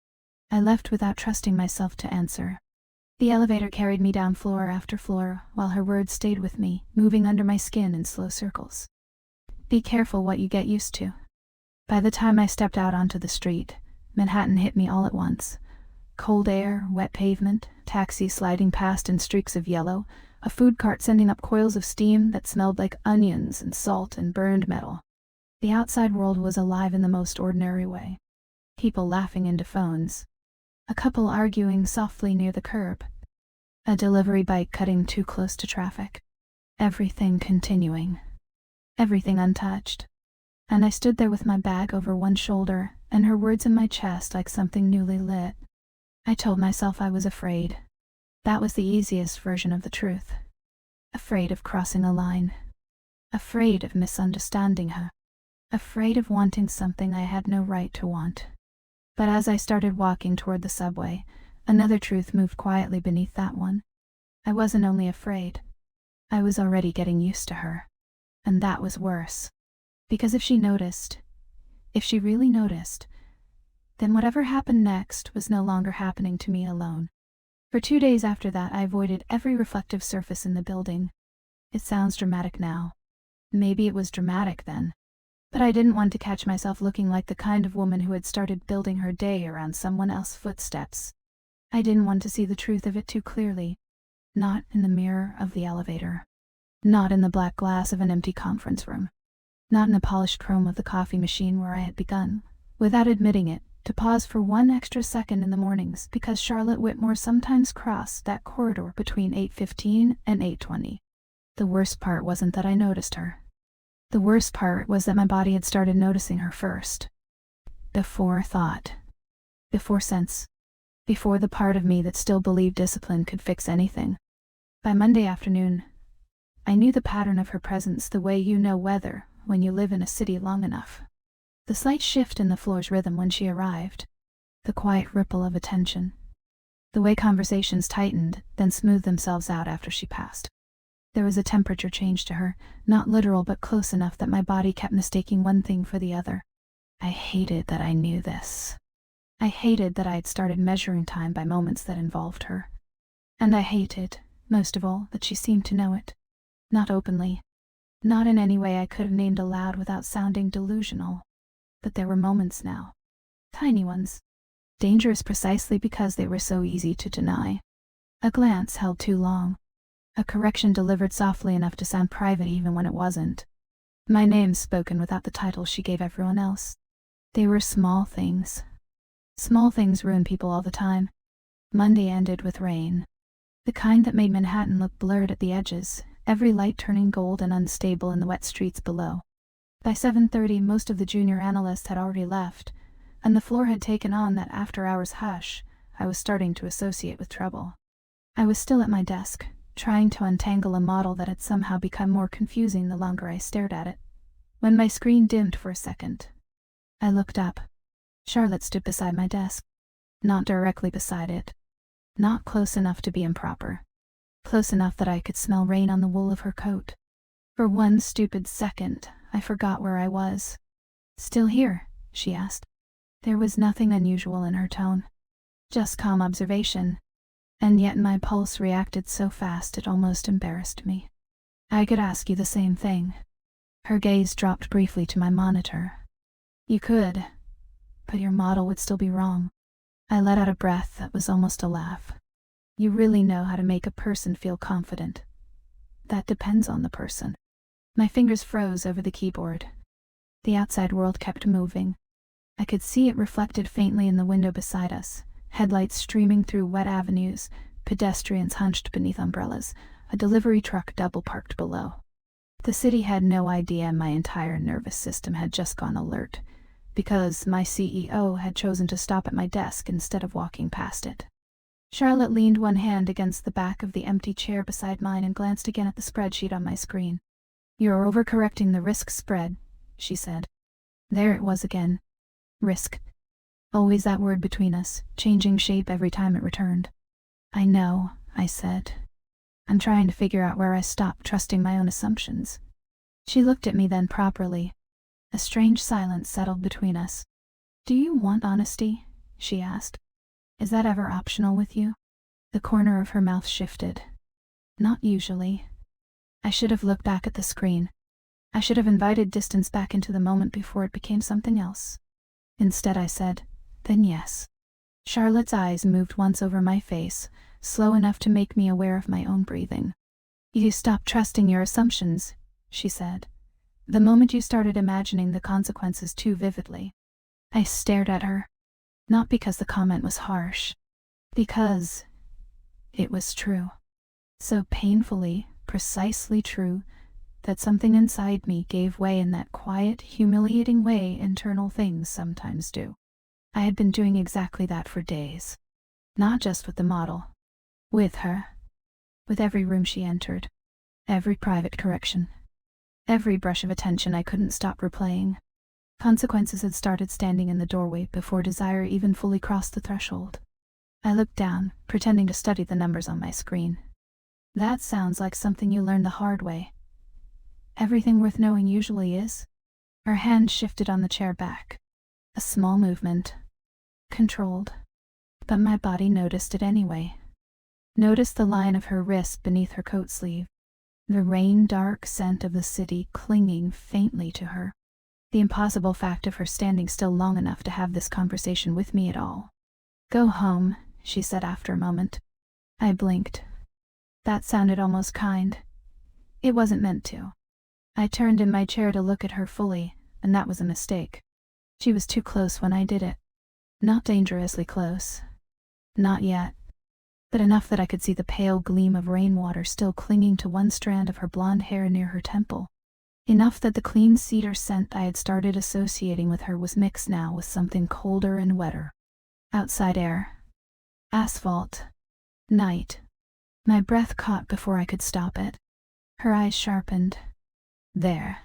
I left without trusting myself to answer. The elevator carried me down floor after floor, while her words stayed with me, moving under my skin in slow circles. Be careful what you get used to. By the time I stepped out onto the street, Manhattan hit me all at once. Cold air, wet pavement, taxis sliding past in streaks of yellow, a food cart sending up coils of steam that smelled like onions and salt and burned metal. The outside world was alive in the most ordinary way. People laughing into phones. A couple arguing softly near the curb. A delivery bike cutting too close to traffic. Everything continuing. Everything untouched. And I stood there with my bag over one shoulder and her words in my chest like something newly lit. I told myself I was afraid. That was the easiest version of the truth. Afraid of crossing a line. Afraid of misunderstanding her. Afraid of wanting something I had no right to want. But as I started walking toward the subway, another truth moved quietly beneath that one. I wasn't only afraid. I was already getting used to her. And that was worse. Because if she noticed, if she really noticed, then whatever happened next was no longer happening to me alone. For 2 days after that, I avoided every reflective surface in the building. It sounds dramatic now. Maybe it was dramatic then. But I didn't want to catch myself looking like the kind of woman who had started building her day around someone else's footsteps. I didn't want to see the truth of it too clearly. Not in the mirror of the elevator. Not in the black glass of an empty conference room. Not in the polished chrome of the coffee machine where I had begun, without admitting it, to pause for one extra second in the mornings because Charlotte Whitmore sometimes crossed that corridor between 8:15 and 8:20. The worst part wasn't that I noticed her. The worst part was that my body had started noticing her first. Before thought. Before sense. Before the part of me that still believed discipline could fix anything. By Monday afternoon, I knew the pattern of her presence the way you know weather when you live in a city long enough. The slight shift in the floor's rhythm when she arrived. The quiet ripple of attention. The way conversations tightened, then smoothed themselves out after she passed. There was a temperature change to her, not literal but close enough that my body kept mistaking one thing for the other. I hated that I knew this. I hated that I had started measuring time by moments that involved her. And I hated, most of all, that she seemed to know it. Not openly. Not in any way I could have named aloud without sounding delusional. But there were moments now. Tiny ones. Dangerous precisely because they were so easy to deny. A glance held too long. A correction delivered softly enough to sound private even when it wasn't. My name spoken without the title she gave everyone else. They were small things. Small things ruin people all the time. Monday ended with rain. The kind that made Manhattan look blurred at the edges, every light turning gold and unstable in the wet streets below. By 7:30, most of the junior analysts had already left, and the floor had taken on that after-hours hush I was starting to associate with trouble. I was still at my desk, trying to untangle a model that had somehow become more confusing the longer I stared at it, when my screen dimmed for a second. I looked up. Charlotte stood beside my desk. Not directly beside it. Not close enough to be improper. Close enough that I could smell rain on the wool of her coat. For one stupid second, I forgot where I was. "Still here?" she asked. There was nothing unusual in her tone. Just calm observation. And yet my pulse reacted so fast it almost embarrassed me. "I could ask you the same thing." Her gaze dropped briefly to my monitor. "You could, but your model would still be wrong." I let out a breath that was almost a laugh. "You really know how to make a person feel confident." "That depends on the person." My fingers froze over the keyboard. The outside world kept moving. I could see it reflected faintly in the window beside us, headlights streaming through wet avenues, pedestrians hunched beneath umbrellas, a delivery truck double parked below. The city had no idea my entire nervous system had just gone alert, because my CEO had chosen to stop at my desk instead of walking past it. Charlotte leaned one hand against the back of the empty chair beside mine and glanced again at the spreadsheet on my screen. "You're overcorrecting the risk spread," she said. There it was again. Risk. Always that word between us, changing shape every time it returned. "I know," I said. "I'm trying to figure out where I stopped trusting my own assumptions." She looked at me then properly. A strange silence settled between us. "Do you want honesty?" she asked. "Is that ever optional with you?" The corner of her mouth shifted. "Not usually." I should have looked back at the screen. I should have invited distance back into the moment before it became something else. Instead I said, "Then yes." Charlotte's eyes moved once over my face, slow enough to make me aware of my own breathing. "You stopped trusting your assumptions," she said, "the moment you started imagining the consequences too vividly." I stared at her. Not because the comment was harsh. Because it was true. So painfully, precisely true, that something inside me gave way in that quiet, humiliating way internal things sometimes do. I had been doing exactly that for days. Not just with the model. With her. With every room she entered. Every private correction. Every brush of attention I couldn't stop replaying. Consequences had started standing in the doorway before desire even fully crossed the threshold. I looked down, pretending to study the numbers on my screen. "That sounds like something you learned the hard way." "Everything worth knowing usually is." Her hand shifted on the chair back. A small movement. Controlled. But my body noticed it anyway. Noticed the line of her wrist beneath her coat sleeve. The rain-dark scent of the city clinging faintly to her. The impossible fact of her standing still long enough to have this conversation with me at all. "Go home," she said after a moment. I blinked. That sounded almost kind. It wasn't meant to. I turned in my chair to look at her fully, and that was a mistake. She was too close when I did it. Not dangerously close. Not yet. But enough that I could see the pale gleam of rainwater still clinging to one strand of her blonde hair near her temple. Enough that the clean cedar scent I had started associating with her was mixed now with something colder and wetter. Outside air. Asphalt. Night. My breath caught before I could stop it. Her eyes sharpened. There.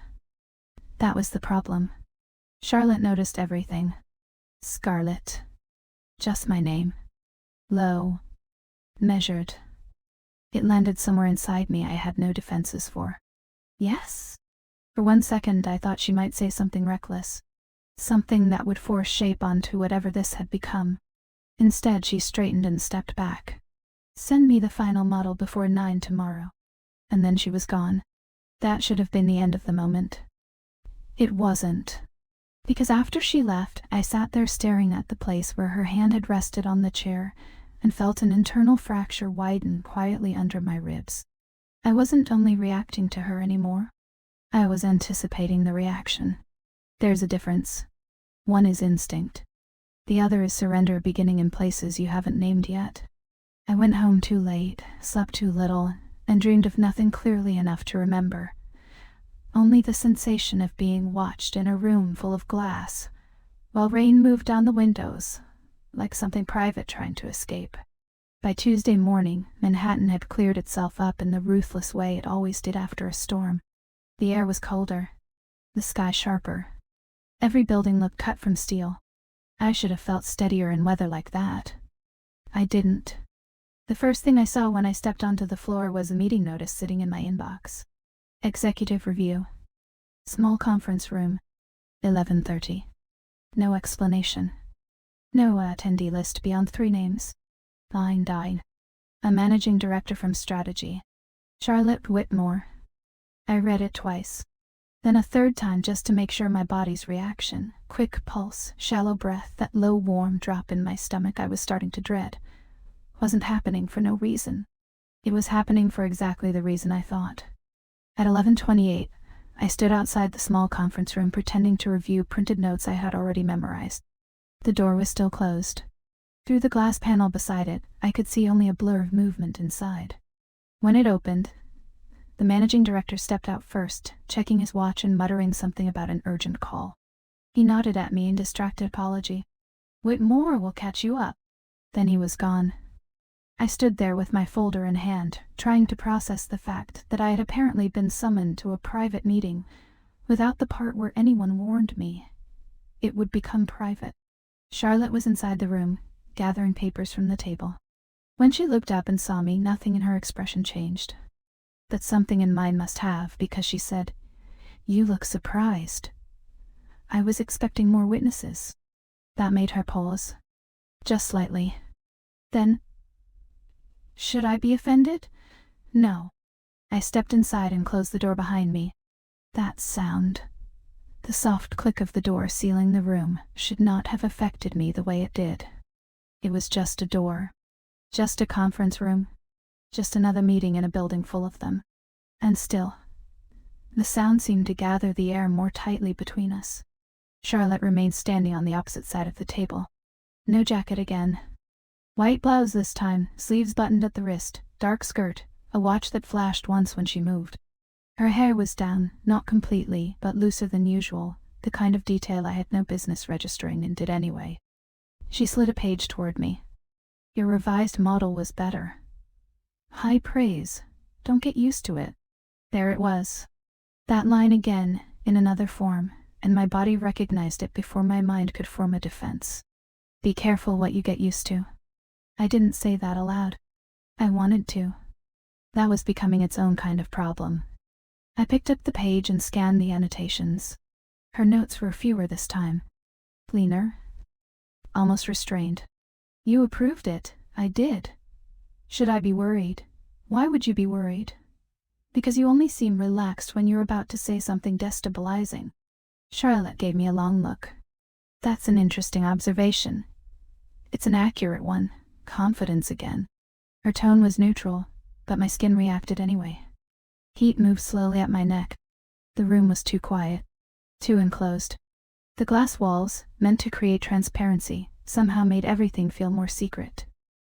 That was the problem. Charlotte noticed everything. Scarlet. Just my name. Low. Measured. It landed somewhere inside me I had no defenses for. "Yes?" For one second I thought she might say something reckless. Something that would force shape onto whatever this had become. Instead she straightened and stepped back. "Send me the final model before 9 tomorrow." And then she was gone. That should have been the end of the moment. It wasn't. Because after she left, I sat there staring at the place where her hand had rested on the chair and felt an internal fracture widen quietly under my ribs. I wasn't only reacting to her anymore. I was anticipating the reaction. There's a difference. One is instinct. The other is surrender beginning in places you haven't named yet. I went home too late, slept too little, and dreamed of nothing clearly enough to remember. Only the sensation of being watched in a room full of glass, while rain moved down the windows, like something private trying to escape. By Tuesday morning, Manhattan had cleared itself up in the ruthless way it always did after a storm. The air was colder, the sky sharper. Every building looked cut from steel. I should have felt steadier in weather like that. I didn't. The first thing I saw when I stepped onto the floor was a meeting notice sitting in my inbox. Executive review. Small conference room. 11:30. No explanation. No attendee list beyond 3 names. Line died. A managing director from strategy. Charlotte Whitmore. I read it twice. Then a third time just to make sure my body's reaction. Quick pulse, shallow breath, that low warm drop in my stomach I was starting to dread. Wasn't happening for no reason. It was happening for exactly the reason I thought. At 11:28, I stood outside the small conference room pretending to review printed notes I had already memorized. The door was still closed. Through the glass panel beside it, I could see only a blur of movement inside. When it opened, the managing director stepped out first, checking his watch and muttering something about an urgent call. He nodded at me in distracted apology. "Whitmore will catch you up." Then he was gone. I stood there with my folder in hand, trying to process the fact that I had apparently been summoned to a private meeting without the part where anyone warned me it would become private. Charlotte was inside the room, gathering papers from the table. When she looked up and saw me, nothing in her expression changed. That something in mine must have, because she said, "You look surprised." I was expecting more witnesses. That made her pause. Just slightly. Then, should I be offended? No. I stepped inside and closed the door behind me. That sound, the soft click of the door sealing the room, should not have affected me the way it did. It was just a door. Just a conference room. Just another meeting in a building full of them. And still, the sound seemed to gather the air more tightly between us. Charlotte remained standing on the opposite side of the table. No jacket again. White blouse this time, sleeves buttoned at the wrist, dark skirt, a watch that flashed once when she moved. Her hair was down, not completely, but looser than usual, the kind of detail I had no business registering and did anyway. She slid a page toward me. "Your revised model was better." High praise. Don't get used to it. There it was. That line again, in another form, and my body recognized it before my mind could form a defense. Be careful what you get used to. I didn't say that aloud. I wanted to. That was becoming its own kind of problem. I picked up the page and scanned the annotations. Her notes were fewer this time. Cleaner. Almost restrained. "You approved it." I did. "Should I be worried?" "Why would you be worried?" "Because you only seem relaxed when you're about to say something destabilizing." Charlotte gave me a long look. "That's an interesting observation. It's an accurate one. Confidence again." Her tone was neutral, but my skin reacted anyway. Heat moved slowly up my neck. The room was too quiet, too enclosed. The glass walls, meant to create transparency, somehow made everything feel more secret.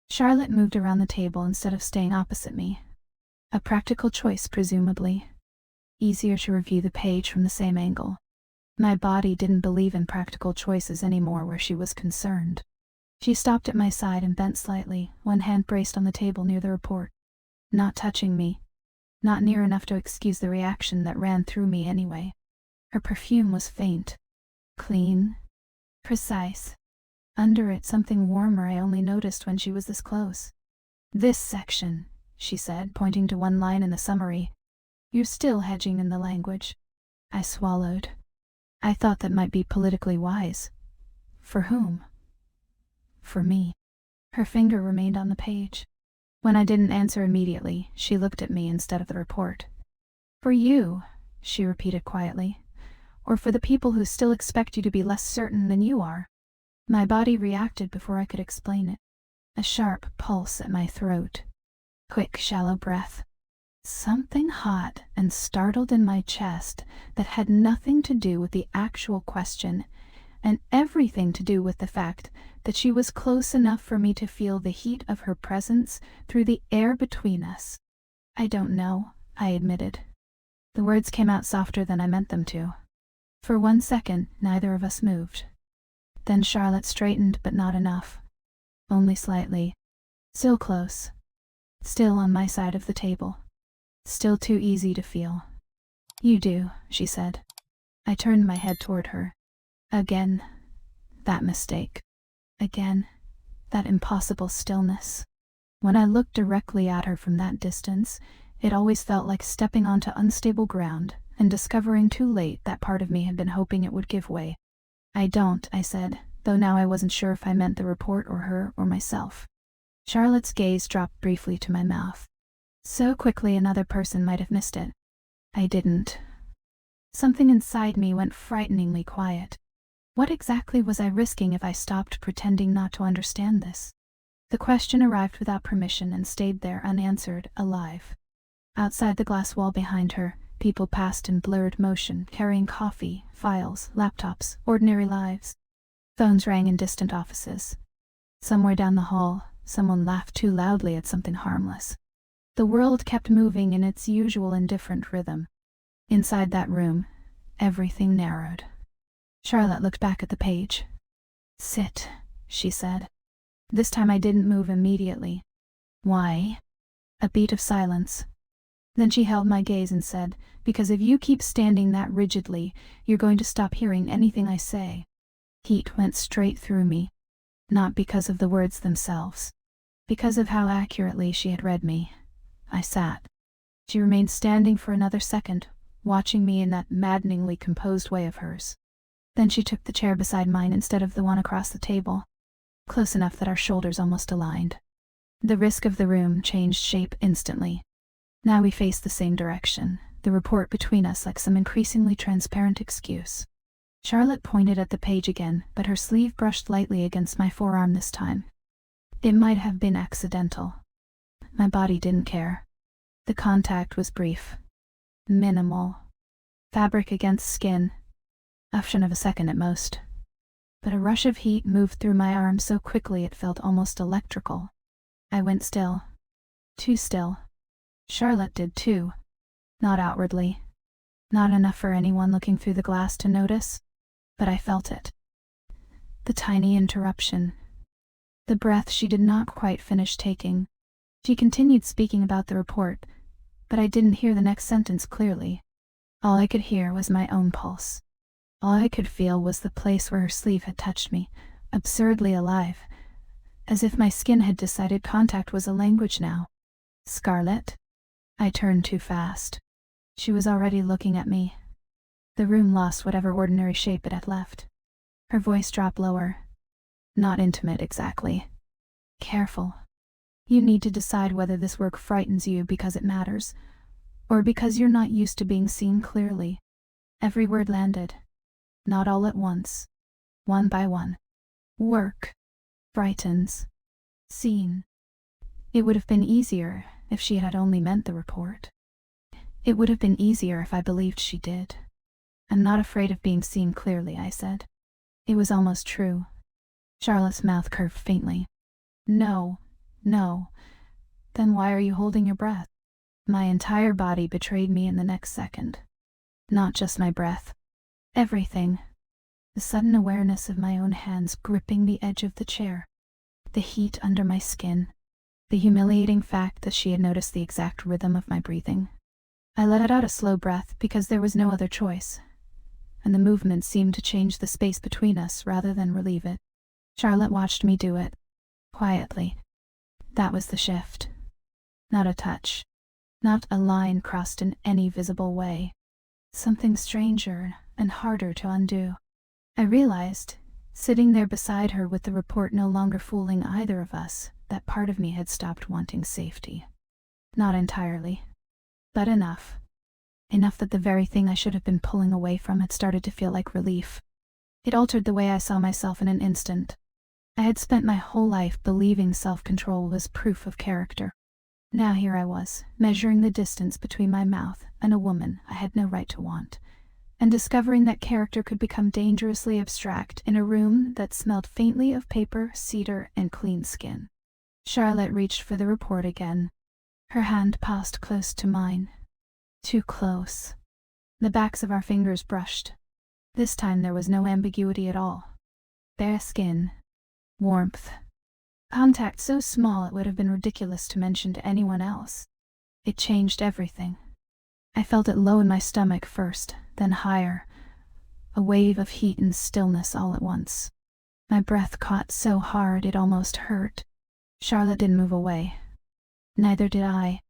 Charlotte moved around the table instead of staying opposite me. A practical choice, presumably. Easier to review the page from the same angle. My body didn't believe in practical choices anymore where she was concerned. She stopped at my side and bent slightly, one hand braced on the table near the report. Not touching me. Not near enough to excuse the reaction that ran through me anyway. Her perfume was faint. Clean. Precise. Under it, something warmer I only noticed when she was this close. "This section," she said, pointing to one line in the summary. "You're still hedging in the language." I swallowed. I thought that might be politically wise. For whom? For me. Her finger remained on the page. When I didn't answer immediately, she looked at me instead of the report. "For you," she repeated quietly. "Or for the people who still expect you to be less certain than you are." My body reacted before I could explain it. A sharp pulse at my throat. Quick, shallow breath. Something hot and startled in my chest that had nothing to do with the actual question, and everything to do with the fact that she was close enough for me to feel the heat of her presence through the air between us. "I don't know," I admitted. The words came out softer than I meant them to. For 1 second, neither of us moved. Then Charlotte straightened, but not enough. Only slightly. Still close. Still on my side of the table. Still too easy to feel. You do, she said. I turned my head toward her. Again, that mistake. Again, that impossible stillness. When I looked directly at her from that distance, it always felt like stepping onto unstable ground and discovering too late that part of me had been hoping it would give way. I don't, I said, though now I wasn't sure if I meant the report or her or myself. Charlotte's gaze dropped briefly to my mouth. So quickly another person might have missed it. I didn't. Something inside me went frighteningly quiet. What exactly was I risking if I stopped pretending not to understand this? The question arrived without permission and stayed there unanswered, alive. Outside the glass wall behind her, people passed in blurred motion, carrying coffee, files, laptops, ordinary lives. Phones rang in distant offices. Somewhere down the hall, someone laughed too loudly at something harmless. The world kept moving in its usual indifferent rhythm. Inside that room, everything narrowed. Charlotte looked back at the page. Sit, she said. This time I didn't move immediately. Why? A beat of silence. Then she held my gaze and said, because if you keep standing that rigidly, you're going to stop hearing anything I say. Heat went straight through me. Not because of the words themselves. Because of how accurately she had read me. I sat. She remained standing for another second, watching me in that maddeningly composed way of hers. Then she took the chair beside mine instead of the one across the table, close enough that our shoulders almost aligned. The risk of the room changed shape instantly. Now we faced the same direction, the report between us like some increasingly transparent excuse. Charlotte pointed at the page again, but her sleeve brushed lightly against my forearm this time. It might have been accidental. My body didn't care. The contact was brief. Minimal. Fabric against skin. A fraction of a second at most. But a rush of heat moved through my arm so quickly it felt almost electrical. I went still. Too still. Charlotte did too. Not outwardly. Not enough for anyone looking through the glass to notice. But I felt it. The tiny interruption. The breath she did not quite finish taking. She continued speaking about the report, but I didn't hear the next sentence clearly. All I could hear was my own pulse. All I could feel was the place where her sleeve had touched me, absurdly alive, as if my skin had decided contact was a language now. Scarlet? I turned too fast. She was already looking at me. The room lost whatever ordinary shape it had left. Her voice dropped lower. Not intimate exactly. Careful. You need to decide whether this work frightens you because it matters, or because you're not used to being seen clearly. Every word landed. Not all at once. One by one. Work. Frightens. Seen. It would have been easier if she had only meant the report. It would have been easier if I believed she did. I'm not afraid of being seen clearly, I said. It was almost true. Charlotte's mouth curved faintly. No. No. Then why are you holding your breath? My entire body betrayed me in the next second. Not just my breath. Everything. The sudden awareness of my own hands gripping the edge of the chair. The heat under my skin. The humiliating fact that she had noticed the exact rhythm of my breathing. I let out a slow breath because there was no other choice, and the movement seemed to change the space between us rather than relieve it. Charlotte watched me do it. Quietly. That was the shift. Not a touch. Not a line crossed in any visible way. Something stranger and harder to undo. I realized, sitting there beside her with the report no longer fooling either of us, that part of me had stopped wanting safety. Not entirely. But enough. Enough that the very thing I should have been pulling away from had started to feel like relief. It altered the way I saw myself in an instant. I had spent my whole life believing self-control was proof of character. Now here I was, measuring the distance between my mouth and a woman I had no right to want, and discovering that character could become dangerously abstract in a room that smelled faintly of paper, cedar, and clean skin. Charlotte reached for the report again. Her hand passed close to mine. Too close. The backs of our fingers brushed. This time there was no ambiguity at all. Bare skin. Warmth. Contact so small it would have been ridiculous to mention to anyone else. It changed everything. I felt it low in my stomach first, then higher, a wave of heat and stillness all at once. My breath caught so hard it almost hurt. Charlotte didn't move away. Neither did I.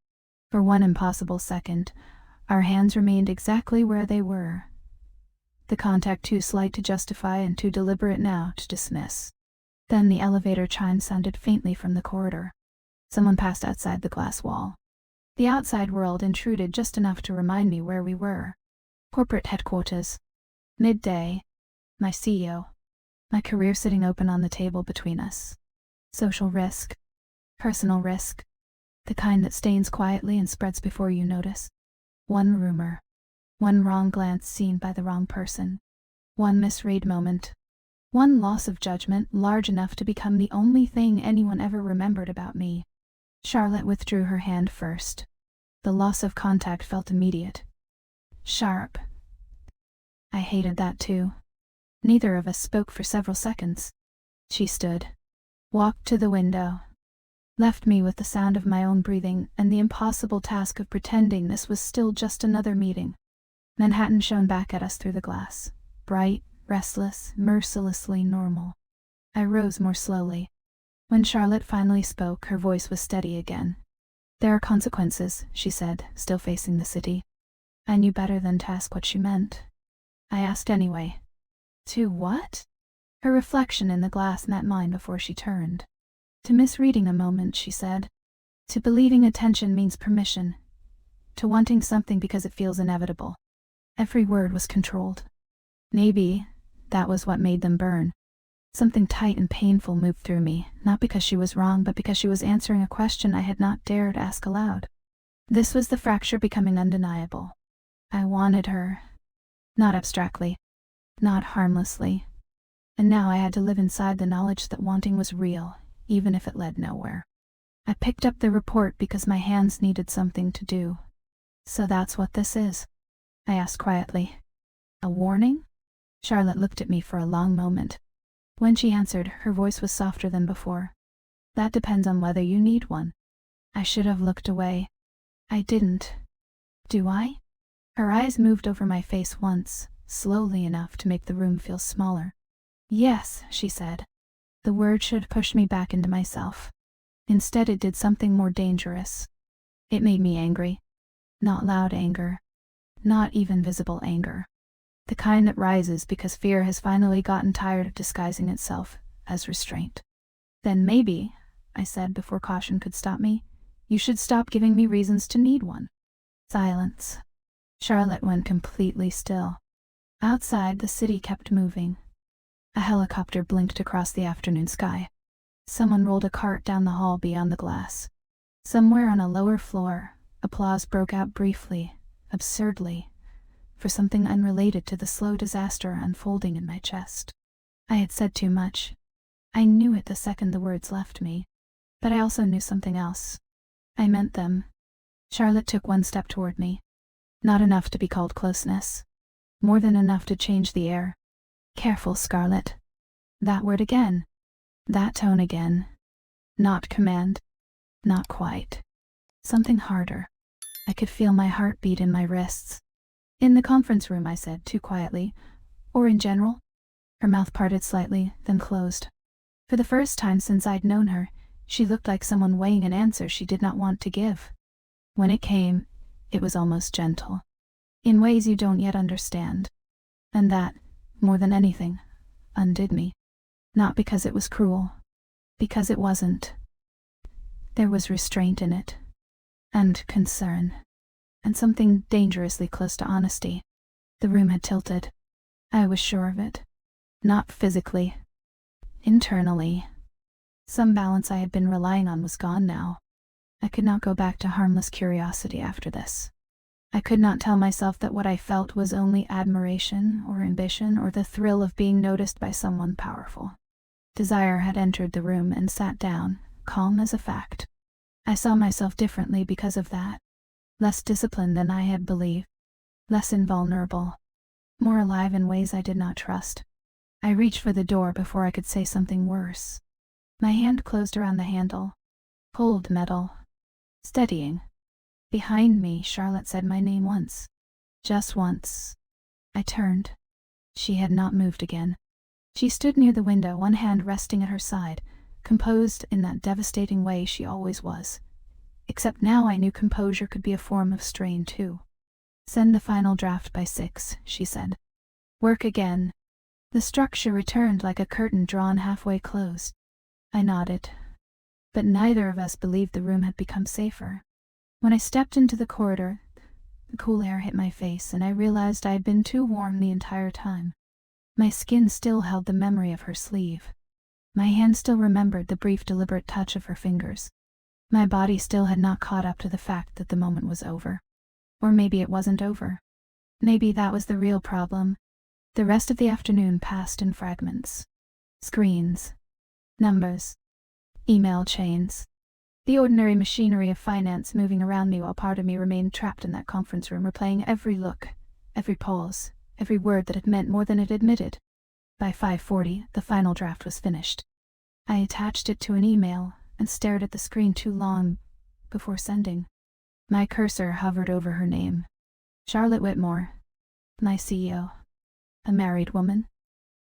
For one impossible second, our hands remained exactly where they were. The contact too slight to justify and too deliberate now to dismiss. Then the elevator chime sounded faintly from the corridor. Someone passed outside the glass wall. The outside world intruded just enough to remind me where we were. Corporate headquarters. Midday. My CEO. My career sitting open on the table between us. Social risk. Personal risk. The kind that stains quietly and spreads before you notice. One rumor. One wrong glance seen by the wrong person. One misread moment. One loss of judgment large enough to become the only thing anyone ever remembered about me. Charlotte withdrew her hand first. The loss of contact felt immediate. Sharp. I hated that too. Neither of us spoke for several seconds. She stood. Walked to the window. Left me with the sound of my own breathing and the impossible task of pretending this was still just another meeting. Manhattan shone back at us through the glass. Bright, restless, mercilessly normal. I rose more slowly. When Charlotte finally spoke, her voice was steady again. There are consequences, she said, still facing the city. I knew better than to ask what she meant. I asked anyway. To what? Her reflection in the glass met mine before she turned. To misreading a moment, she said. To believing attention means permission. To wanting something because it feels inevitable. Every word was controlled. Maybe that was what made them burn. Something tight and painful moved through me, not because she was wrong, but because she was answering a question I had not dared ask aloud. This was the fracture becoming undeniable. I wanted her. Not abstractly. Not harmlessly. And now I had to live inside the knowledge that wanting was real, even if it led nowhere. I picked up the report because my hands needed something to do. So that's what this is? I asked quietly. A warning? Charlotte looked at me for a long moment. When she answered, her voice was softer than before. That depends on whether you need one. I should have looked away. I didn't. Do I? Her eyes moved over my face once, slowly enough to make the room feel smaller. Yes, she said. The word should push me back into myself. Instead, it did something more dangerous. It made me angry. Not loud anger. Not even visible anger. The kind that rises because fear has finally gotten tired of disguising itself as restraint. Then maybe, I said before caution could stop me, you should stop giving me reasons to need one. Silence. Charlotte went completely still. Outside, the city kept moving. A helicopter blinked across the afternoon sky. Someone rolled a cart down the hall beyond the glass. Somewhere on a lower floor, applause broke out briefly, absurdly, for something unrelated to the slow disaster unfolding in my chest. I had said too much. I knew it the second the words left me. But I also knew something else. I meant them. Charlotte took one step toward me. Not enough to be called closeness. More than enough to change the air. Careful, Scarlett. That word again. That tone again. Not command. Not quite. Something harder. I could feel my heart beat in my wrists. In the conference room, I said, too quietly. Or in general? Her mouth parted slightly, then closed. For the first time since I'd known her, she looked like someone weighing an answer she did not want to give. When it came, it was almost gentle. In ways you don't yet understand. And that, more than anything, undid me. Not because it was cruel. Because it wasn't. There was restraint in it. And concern. And something dangerously close to honesty. The room had tilted. I was sure of it. Not physically. Internally. Some balance I had been relying on was gone now. I could not go back to harmless curiosity after this. I could not tell myself that what I felt was only admiration or ambition or the thrill of being noticed by someone powerful. Desire had entered the room and sat down, calm as a fact. I saw myself differently because of that. Less disciplined than I had believed. Less invulnerable. More alive in ways I did not trust. I reached for the door before I could say something worse. My hand closed around the handle. Cold metal. Steadying. Behind me, Charlotte said my name once. Just once. I turned. She had not moved again. She stood near the window, one hand resting at her side, composed in that devastating way she always was. Except now I knew composure could be a form of strain too. Send the final draft by 6, she said. Work again. The structure returned like a curtain drawn halfway closed. I nodded. But neither of us believed the room had become safer. When I stepped into the corridor, the cool air hit my face, and I realized I had been too warm the entire time. My skin still held the memory of her sleeve. My hand still remembered the brief, deliberate touch of her fingers. My body still had not caught up to the fact that the moment was over. Or maybe it wasn't over. Maybe that was the real problem. The rest of the afternoon passed in fragments. Screens. Numbers. Email chains. The ordinary machinery of finance moving around me while part of me remained trapped in that conference room, replaying every look, every pause, every word that had meant more than it admitted. By 5:40, the final draft was finished. I attached it to an email and stared at the screen too long before sending. My cursor hovered over her name. Charlotte Whitmore, my CEO. A married woman.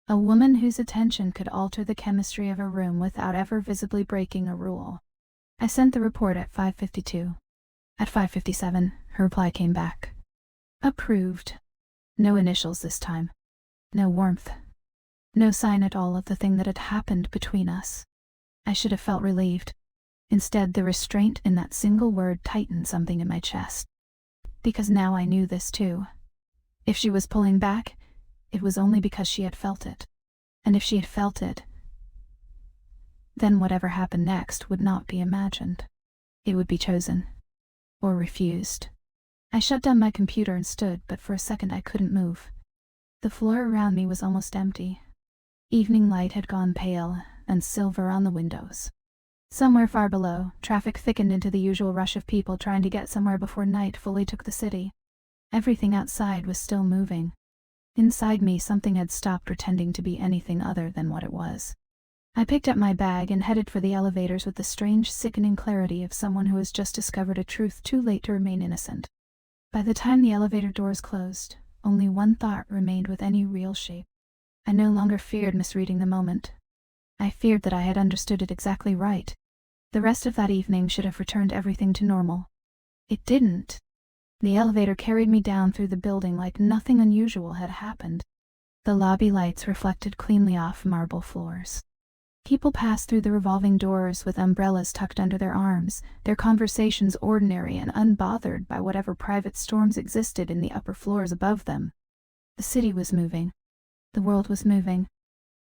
A woman whose attention could alter the chemistry of a room without ever visibly breaking a rule. I sent the report at 5:52. At 5:57, her reply came back. Approved. No initials this time. No warmth. No sign at all of the thing that had happened between us. I should have felt relieved. Instead, the restraint in that single word tightened something in my chest. Because now I knew this too. If she was pulling back, it was only because she had felt it. And if she had felt it, then whatever happened next would not be imagined. It would be chosen. Or refused. I shut down my computer and stood, but for a second I couldn't move. The floor around me was almost empty. Evening light had gone pale, and silver on the windows. Somewhere far below, traffic thickened into the usual rush of people trying to get somewhere before night fully took the city. Everything outside was still moving. Inside me, something had stopped pretending to be anything other than what it was. I picked up my bag and headed for the elevators with the strange, sickening clarity of someone who has just discovered a truth too late to remain innocent. By the time the elevator doors closed, only one thought remained with any real shape. I no longer feared misreading the moment. I feared that I had understood it exactly right. The rest of that evening should have returned everything to normal. It didn't. The elevator carried me down through the building like nothing unusual had happened. The lobby lights reflected cleanly off marble floors. People passed through the revolving doors with umbrellas tucked under their arms, their conversations ordinary and unbothered by whatever private storms existed in the upper floors above them. The city was moving. The world was moving.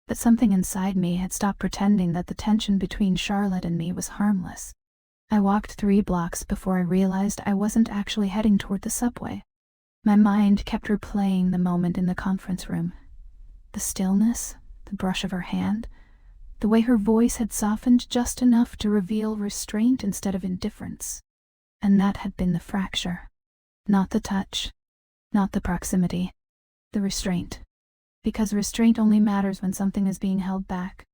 But something inside me had stopped pretending that the tension between Charlotte and me was harmless. I walked 3 blocks before I realized I wasn't actually heading toward the subway. My mind kept replaying the moment in the conference room. The stillness, the brush of her hand, the way her voice had softened just enough to reveal restraint instead of indifference. And that had been the fracture. Not the touch. Not the proximity. The restraint. Because restraint only matters when something is being held back.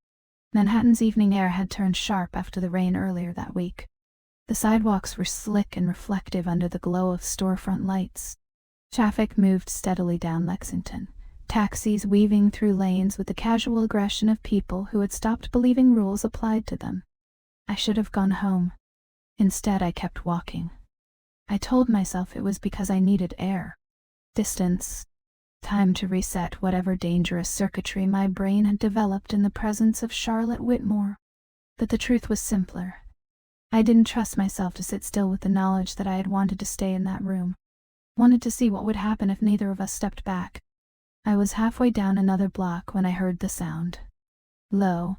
Manhattan's evening air had turned sharp after the rain earlier that week. The sidewalks were slick and reflective under the glow of storefront lights. Traffic moved steadily down Lexington, taxis weaving through lanes with the casual aggression of people who had stopped believing rules applied to them. I should have gone home. Instead, I kept walking. I told myself it was because I needed air. Distance. Time to reset whatever dangerous circuitry my brain had developed in the presence of Charlotte Whitmore. But the truth was simpler. I didn't trust myself to sit still with the knowledge that I had wanted to stay in that room. Wanted to see what would happen if neither of us stepped back. I was halfway down another block when I heard the sound. Low.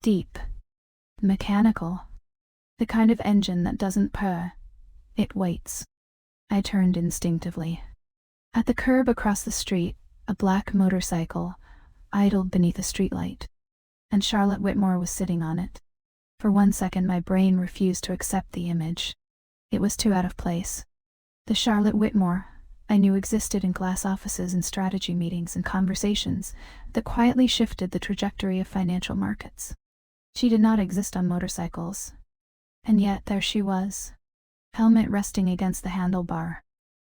Deep. Mechanical. The kind of engine that doesn't purr. It waits. I turned instinctively. At the curb across the street, a black motorcycle idled beneath a streetlight, and Charlotte Whitmore was sitting on it. For 1 second, my brain refused to accept the image. It was too out of place. The Charlotte Whitmore I knew existed in glass offices and strategy meetings and conversations that quietly shifted the trajectory of financial markets. She did not exist on motorcycles. And yet there she was. Helmet resting against the handlebar.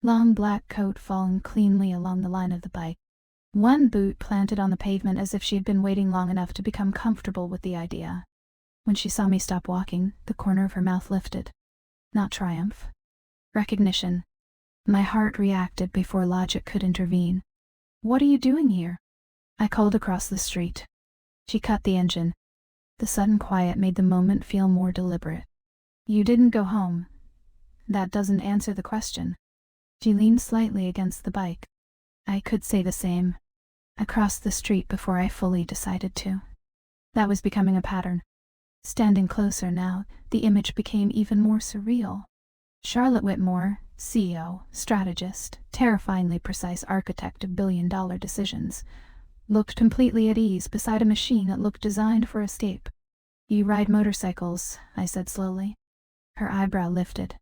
Long black coat falling cleanly along the line of the bike. One boot planted on the pavement as if she had been waiting long enough to become comfortable with the idea. When she saw me stop walking, the corner of her mouth lifted. Not triumph. Recognition. My heart reacted before logic could intervene. "What are you doing here?" I called across the street. She cut the engine. The sudden quiet made the moment feel more deliberate. "You didn't go home. That doesn't answer the question." She leaned slightly against the bike. I could say the same. I crossed the street before I fully decided to. That was becoming a pattern. Standing closer now, the image became even more surreal. Charlotte Whitmore, CEO, strategist, terrifyingly precise architect of billion-dollar decisions, looked completely at ease beside a machine that looked designed for escape. "You ride motorcycles," I said slowly. Her eyebrow lifted.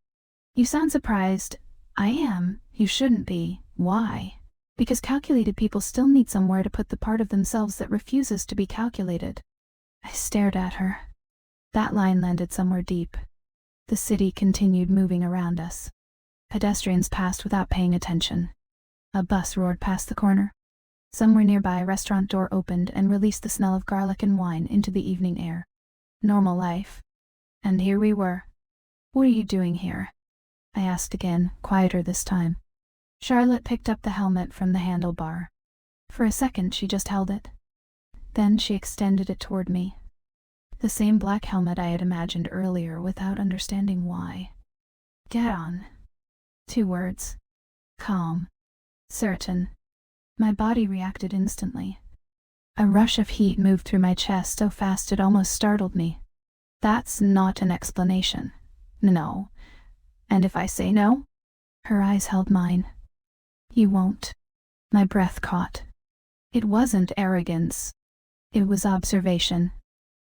"You sound surprised." "I am. You shouldn't be." "Why?" "Because calculated people still need somewhere to put the part of themselves that refuses to be calculated." I stared at her. That line landed somewhere deep. The city continued moving around us. Pedestrians passed without paying attention. A bus roared past the corner. Somewhere nearby, a restaurant door opened and released the smell of garlic and wine into the evening air. Normal life. And here we were. "What are you doing here?" I asked again, quieter this time. Charlotte picked up the helmet from the handlebar. For a second, she just held it. Then she extended it toward me. The same black helmet I had imagined earlier without understanding why. "Get on." 2 words. Calm. Certain. My body reacted instantly. A rush of heat moved through my chest so fast it almost startled me. "That's not an explanation." "No." "And if I say no?" Her eyes held mine. "You won't." My breath caught. It wasn't arrogance. It was observation.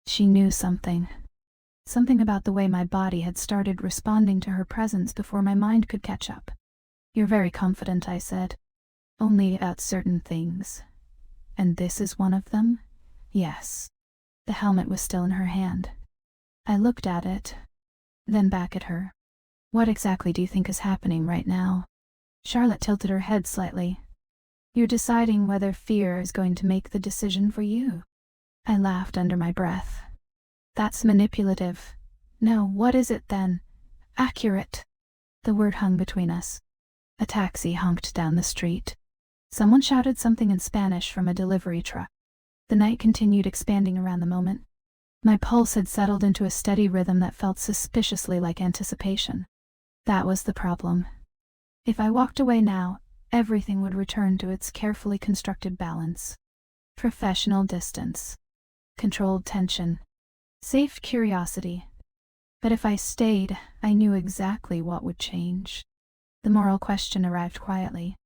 She knew something. Something about the way my body had started responding to her presence before my mind could catch up. "You're very confident," I said. "Only about certain things. And this is one of them?" "Yes." The helmet was still in her hand. I looked at it, then back at her. "What exactly do you think is happening right now?" Charlotte tilted her head slightly. "You're deciding whether fear is going to make the decision for you." I laughed under my breath. "That's manipulative." "No, what is it then?" "Accurate." The word hung between us. A taxi honked down the street. Someone shouted something in Spanish from a delivery truck. The night continued expanding around the moment. My pulse had settled into a steady rhythm that felt suspiciously like anticipation. That was the problem. If I walked away now, everything would return to its carefully constructed balance. Professional distance. Controlled tension. Safe curiosity. But if I stayed, I knew exactly what would change. The moral question arrived quietly.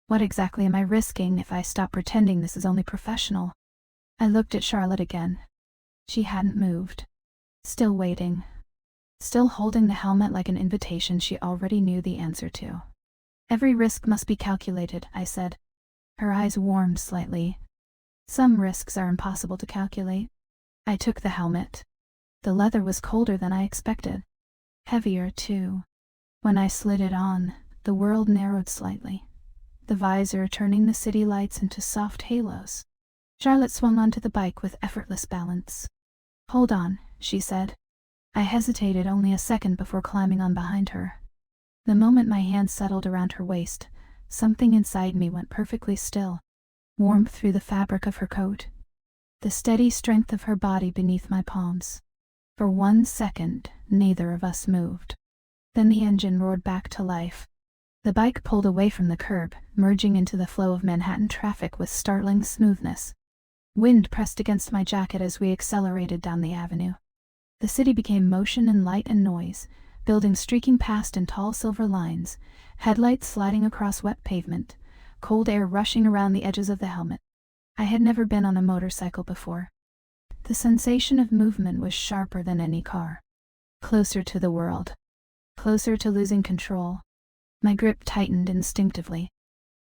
What exactly am I risking if I stop pretending this is only professional? I looked at Charlotte again. She hadn't moved. Still waiting. Still holding the helmet like an invitation she already knew the answer to. "Every risk must be calculated," I said. Her eyes warmed slightly. "Some risks are impossible to calculate." I took the helmet. The leather was colder than I expected. Heavier, too. When I slid it on, the world narrowed slightly. The visor turning the city lights into soft halos. Charlotte swung onto the bike with effortless balance. "Hold on," she said. I hesitated only a second before climbing on behind her. The moment my hand settled around her waist, something inside me went perfectly still. Warmth through the fabric of her coat. The steady strength of her body beneath my palms. For 1 second, neither of us moved. Then the engine roared back to life. The bike pulled away from the curb, merging into the flow of Manhattan traffic with startling smoothness. Wind pressed against my jacket as we accelerated down the avenue. The city became motion and light and noise, buildings streaking past in tall silver lines, headlights sliding across wet pavement, cold air rushing around the edges of the helmet. I had never been on a motorcycle before. The sensation of movement was sharper than any car. Closer to the world. Closer to losing control. My grip tightened instinctively.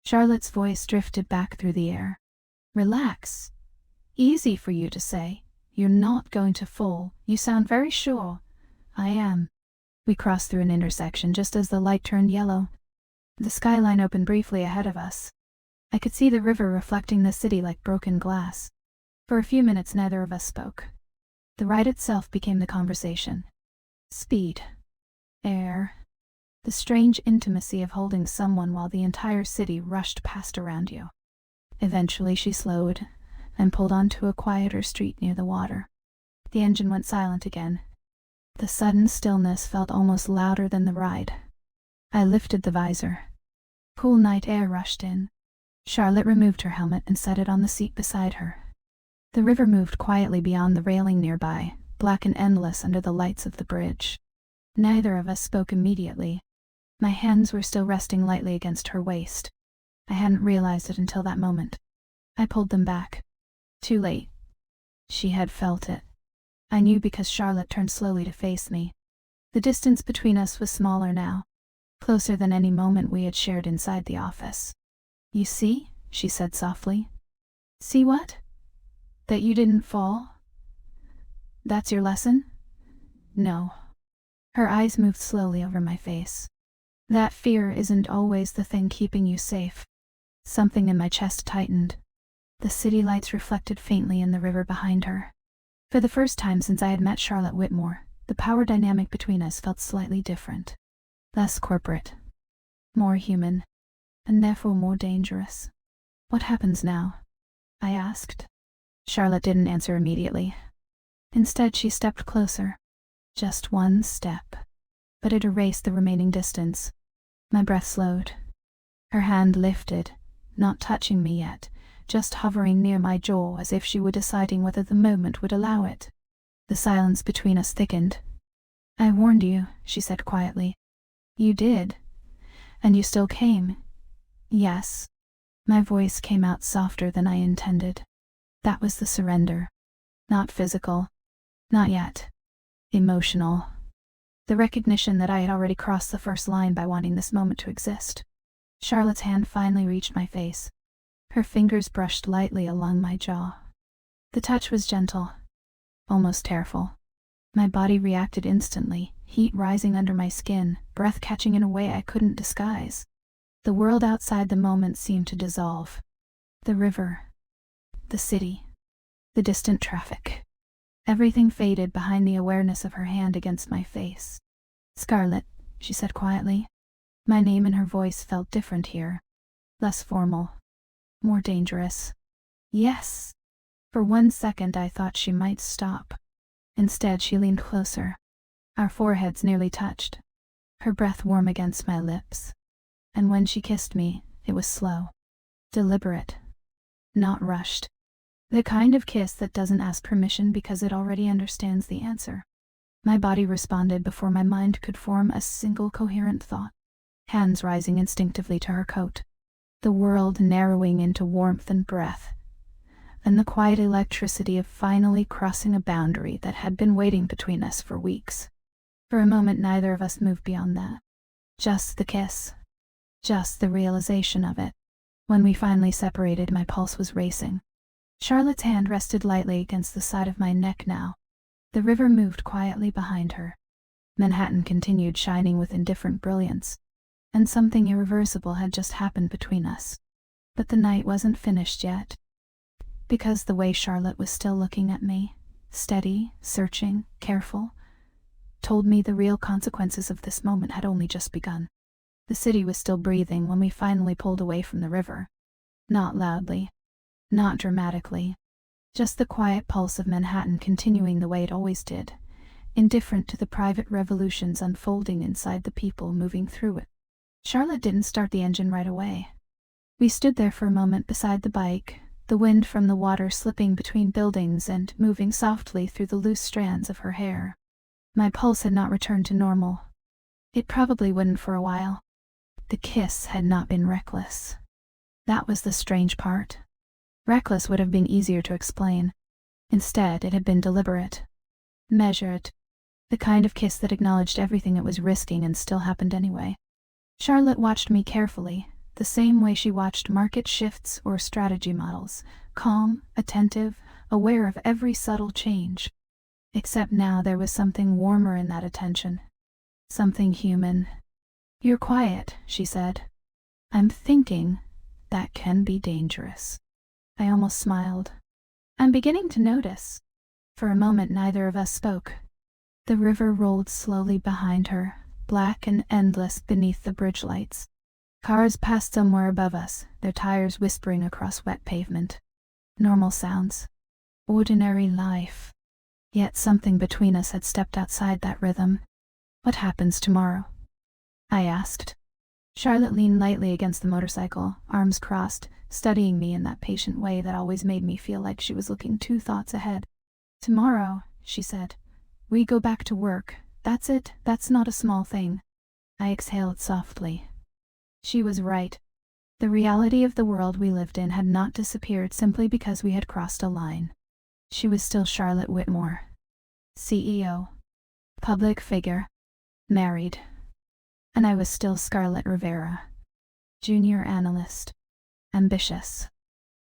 Charlotte's voice drifted back through the air. "Relax. Easy for you to say. You're not going to fall. You sound very sure. I am. We crossed through an intersection just as the light turned yellow. The skyline opened briefly ahead of us. I could see the river reflecting the city like broken glass. For a few minutes neither of us spoke. The ride itself became the conversation. Speed. Air. The strange intimacy of holding someone while the entire city rushed past around you. Eventually she slowed and pulled onto a quieter street near the water. The engine went silent again. The sudden stillness felt almost louder than the ride. I lifted the visor. Cool night air rushed in. Charlotte removed her helmet and set it on the seat beside her. The river moved quietly beyond the railing nearby, black and endless under the lights of the bridge. Neither of us spoke immediately. My hands were still resting lightly against her waist. I hadn't realized it until that moment. I pulled them back. Too late. She had felt it. I knew because Charlotte turned slowly to face me. The distance between us was smaller now, closer than any moment we had shared inside the office. You see, she said softly. See what? That you didn't fall? That's your lesson? No. Her eyes moved slowly over my face. That fear isn't always the thing keeping you safe. Something in my chest tightened. The city lights reflected faintly in the river behind her. For the first time since I had met Charlotte Whitmore, the power dynamic between us felt slightly different. Less corporate. More human. And therefore more dangerous. What happens now? I asked. Charlotte didn't answer immediately. Instead, she stepped closer. Just one step. But it erased the remaining distance. My breath slowed. Her hand lifted, not touching me yet, just hovering near my jaw as if she were deciding whether the moment would allow it. The silence between us thickened. I warned you, she said quietly. You did. And you still came. Yes. My voice came out softer than I intended. That was the surrender. Not physical. Not yet. Emotional. The recognition that I had already crossed the first line by wanting this moment to exist. Charlotte's hand finally reached my face. Her fingers brushed lightly along my jaw. The touch was gentle, almost tearful. My body reacted instantly, heat rising under my skin, breath catching in a way I couldn't disguise. The world outside the moment seemed to dissolve. The river. The city. The distant traffic. Everything faded behind the awareness of her hand against my face. Scarlett, she said quietly. My name and her voice felt different here. Less formal. More dangerous. Yes. For 1 second I thought she might stop. Instead she leaned closer. Our foreheads nearly touched. Her breath warm against my lips. And when she kissed me, it was slow. Deliberate. Not rushed. The kind of kiss that doesn't ask permission because it already understands the answer. My body responded before my mind could form a single coherent thought. Hands rising instinctively to her coat. The world narrowing into warmth and breath. And the quiet electricity of finally crossing a boundary that had been waiting between us for weeks. For a moment neither of us moved beyond that. Just the kiss. Just the realization of it. When we finally separated, my pulse was racing. Charlotte's hand rested lightly against the side of my neck now. The river moved quietly behind her. Manhattan continued shining with indifferent brilliance. And something irreversible had just happened between us. But the night wasn't finished yet. Because the way Charlotte was still looking at me, steady, searching, careful, told me the real consequences of this moment had only just begun. The city was still breathing when we finally pulled away from the river. Not loudly. Not dramatically. Just the quiet pulse of Manhattan continuing the way it always did, indifferent to the private revolutions unfolding inside the people moving through it. Charlotte didn't start the engine right away. We stood there for a moment beside the bike, the wind from the water slipping between buildings and moving softly through the loose strands of her hair. My pulse had not returned to normal. It probably wouldn't for a while. The kiss had not been reckless. That was the strange part. Reckless would have been easier to explain. Instead, it had been deliberate. Measured. The kind of kiss that acknowledged everything it was risking and still happened anyway. Charlotte watched me carefully, the same way she watched market shifts or strategy models, calm, attentive, aware of every subtle change. Except now there was something warmer in that attention. Something human. "You're quiet," she said. "I'm thinking. That can be dangerous." I almost smiled. "I'm beginning to notice." For a moment neither of us spoke. The river rolled slowly behind her, black and endless beneath the bridge lights. Cars passed somewhere above us, their tires whispering across wet pavement. Normal sounds. Ordinary life. Yet something between us had stepped outside that rhythm. "What happens tomorrow?" I asked. Charlotte leaned lightly against the motorcycle, arms crossed, studying me in that patient way that always made me feel like she was looking 2 thoughts ahead. "Tomorrow," she said, "we go back to work. That's it. That's not a small thing." I exhaled softly. She was right. The reality of the world we lived in had not disappeared simply because we had crossed a line. She was still Charlotte Whitmore. CEO. Public figure. Married. And I was still Scarlett Rivera. Junior analyst. Ambitious.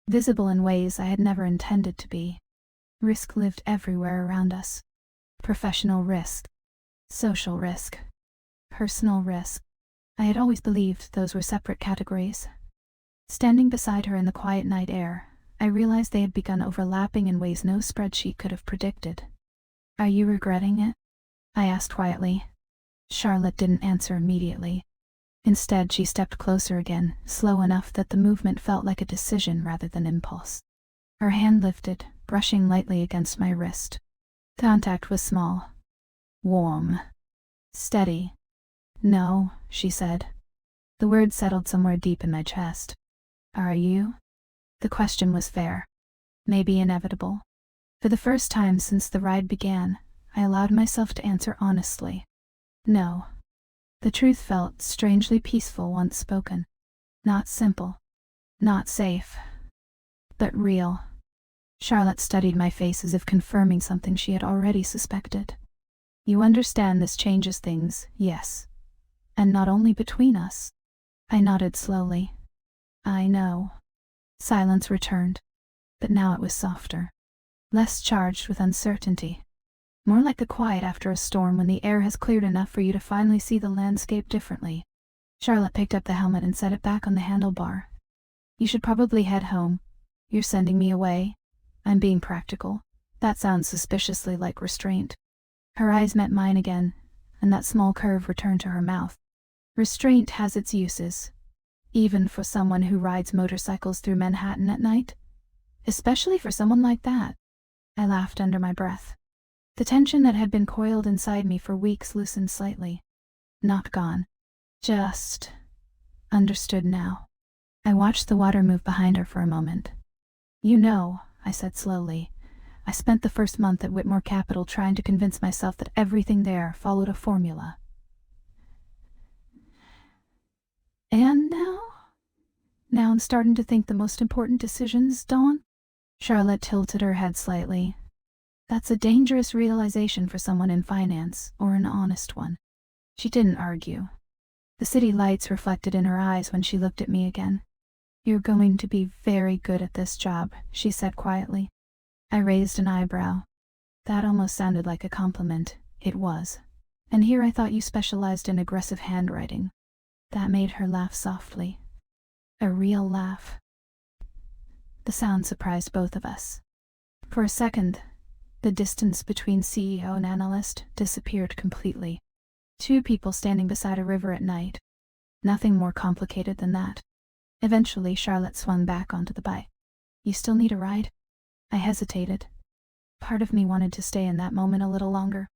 Visible in ways I had never intended to be. Risk lived everywhere around us. Professional risk. Social risk. Personal risk. I had always believed those were separate categories. Standing beside her in the quiet night air, I realized they had begun overlapping in ways no spreadsheet could have predicted. "Are you regretting it?" I asked quietly. Charlotte didn't answer immediately. Instead, she stepped closer again, slow enough that the movement felt like a decision rather than impulse. Her hand lifted, brushing lightly against my wrist. Contact was small. Warm. Steady. "No," she said. The word settled somewhere deep in my chest. "Are you?" The question was fair. Maybe inevitable. For the first time since the ride began, I allowed myself to answer honestly. No. The truth felt strangely peaceful once spoken. Not simple. Not safe. But real. Charlotte studied my face as if confirming something she had already suspected. "You understand this changes things, yes. And not only between us." I nodded slowly. "I know." Silence returned. But now it was softer. Less charged with uncertainty. More like the quiet after a storm when the air has cleared enough for you to finally see the landscape differently. Charlotte picked up the helmet and set it back on the handlebar. "You should probably head home. You're sending me away?" I'm being practical. That sounds suspiciously like restraint. Her eyes met mine again, and that small curve returned to her mouth. Restraint has its uses. Even for someone who rides motorcycles through Manhattan at night. Especially for someone like that. I laughed under my breath. The tension that had been coiled inside me for weeks loosened slightly. Not gone. Just understood now. I watched the water move behind her for a moment. "You know," I said slowly, "I spent the first month at Whitmore Capital trying to convince myself that everything there followed a formula. And now? Now I'm starting to think the most important decisions don't." Charlotte tilted her head slightly. "That's a dangerous realization for someone in finance, or an honest one." She didn't argue. The city lights reflected in her eyes when she looked at me again. "You're going to be very good at this job," she said quietly. I raised an eyebrow. That almost sounded like a compliment. It was. "And here I thought you specialized in aggressive handwriting." That made her laugh softly. A real laugh. The sound surprised both of us. For a second, the distance between CEO and analyst disappeared completely. 2 people standing beside a river at night. Nothing more complicated than that. Eventually, Charlotte swung back onto the bike. "You still need a ride?" I hesitated. Part of me wanted to stay in that moment a little longer.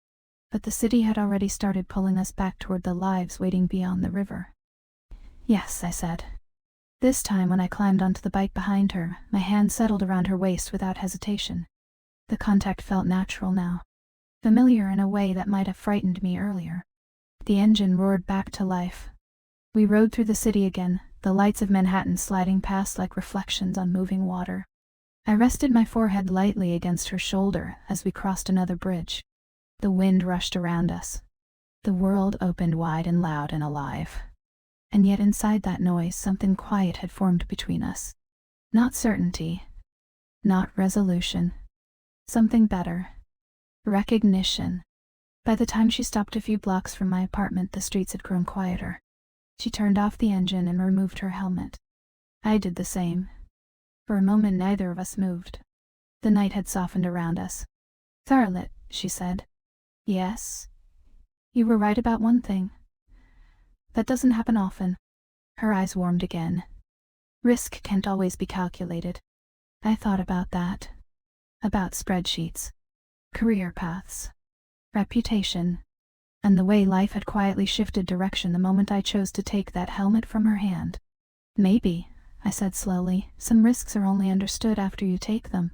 But the city had already started pulling us back toward the lives waiting beyond the river. "Yes," I said. This time, when I climbed onto the bike behind her, my hand settled around her waist without hesitation. The contact felt natural now. Familiar in a way that might have frightened me earlier. The engine roared back to life. We rode through the city again, the lights of Manhattan sliding past like reflections on moving water. I rested my forehead lightly against her shoulder as we crossed another bridge. The wind rushed around us. The world opened wide and loud and alive. And yet inside that noise something quiet had formed between us. Not certainty. Not resolution. Something better. Recognition. By the time she stopped a few blocks from my apartment, the streets had grown quieter. She turned off the engine and removed her helmet. I did the same. For a moment, neither of us moved. The night had softened around us. "Charlotte," she said. "Yes?" "You were right about one thing. That doesn't happen often." Her eyes warmed again. "Risk can't always be calculated." I thought about that. About spreadsheets, career paths, reputation, and the way life had quietly shifted direction the moment I chose to take that helmet from her hand. "Maybe," I said slowly, "some risks are only understood after you take them."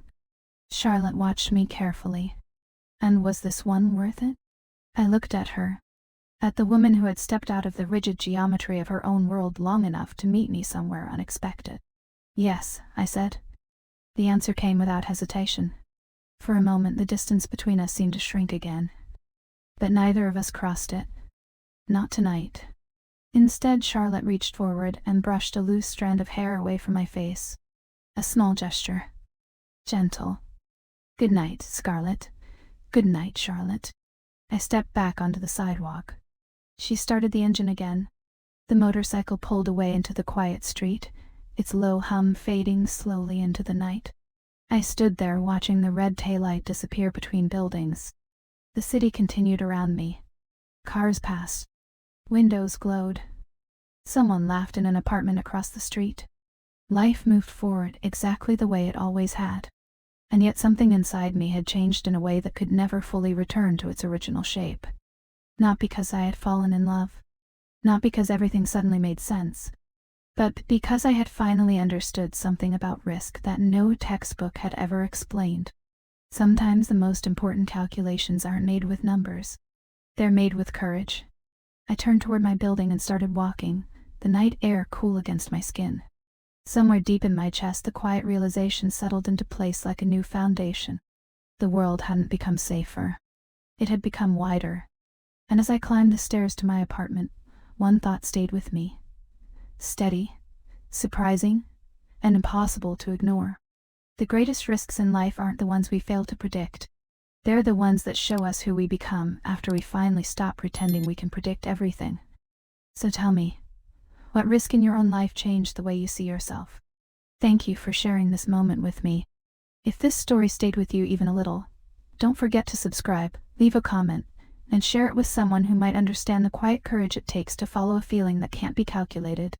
Charlotte watched me carefully. And was this one worth it? I looked at her. At the woman who had stepped out of the rigid geometry of her own world long enough to meet me somewhere unexpected. "Yes," I said. The answer came without hesitation. For a moment, the distance between us seemed to shrink again. But neither of us crossed it. Not tonight. Instead, Charlotte reached forward and brushed a loose strand of hair away from my face. A small gesture. Gentle. "Good night, Scarlett." "Good night, Charlotte." I stepped back onto the sidewalk. She started the engine again. The motorcycle pulled away into the quiet street, its low hum fading slowly into the night. I stood there watching the red taillight disappear between buildings. The city continued around me. Cars passed. Windows glowed. Someone laughed in an apartment across the street. Life moved forward exactly the way it always had. And yet something inside me had changed in a way that could never fully return to its original shape. Not because I had fallen in love. Not because everything suddenly made sense. But because I had finally understood something about risk that no textbook had ever explained. Sometimes the most important calculations aren't made with numbers. They're made with courage. I turned toward my building and started walking, the night air cool against my skin. Somewhere deep in my chest, the quiet realization settled into place like a new foundation. The world hadn't become safer. It had become wider. And as I climbed the stairs to my apartment, one thought stayed with me. Steady, surprising, and impossible to ignore. The greatest risks in life aren't the ones we fail to predict. They're the ones that show us who we become after we finally stop pretending we can predict everything. So tell me, what risk in your own life changed the way you see yourself? Thank you for sharing this moment with me. If this story stayed with you even a little, don't forget to subscribe, leave a comment, and share it with someone who might understand the quiet courage it takes to follow a feeling that can't be calculated.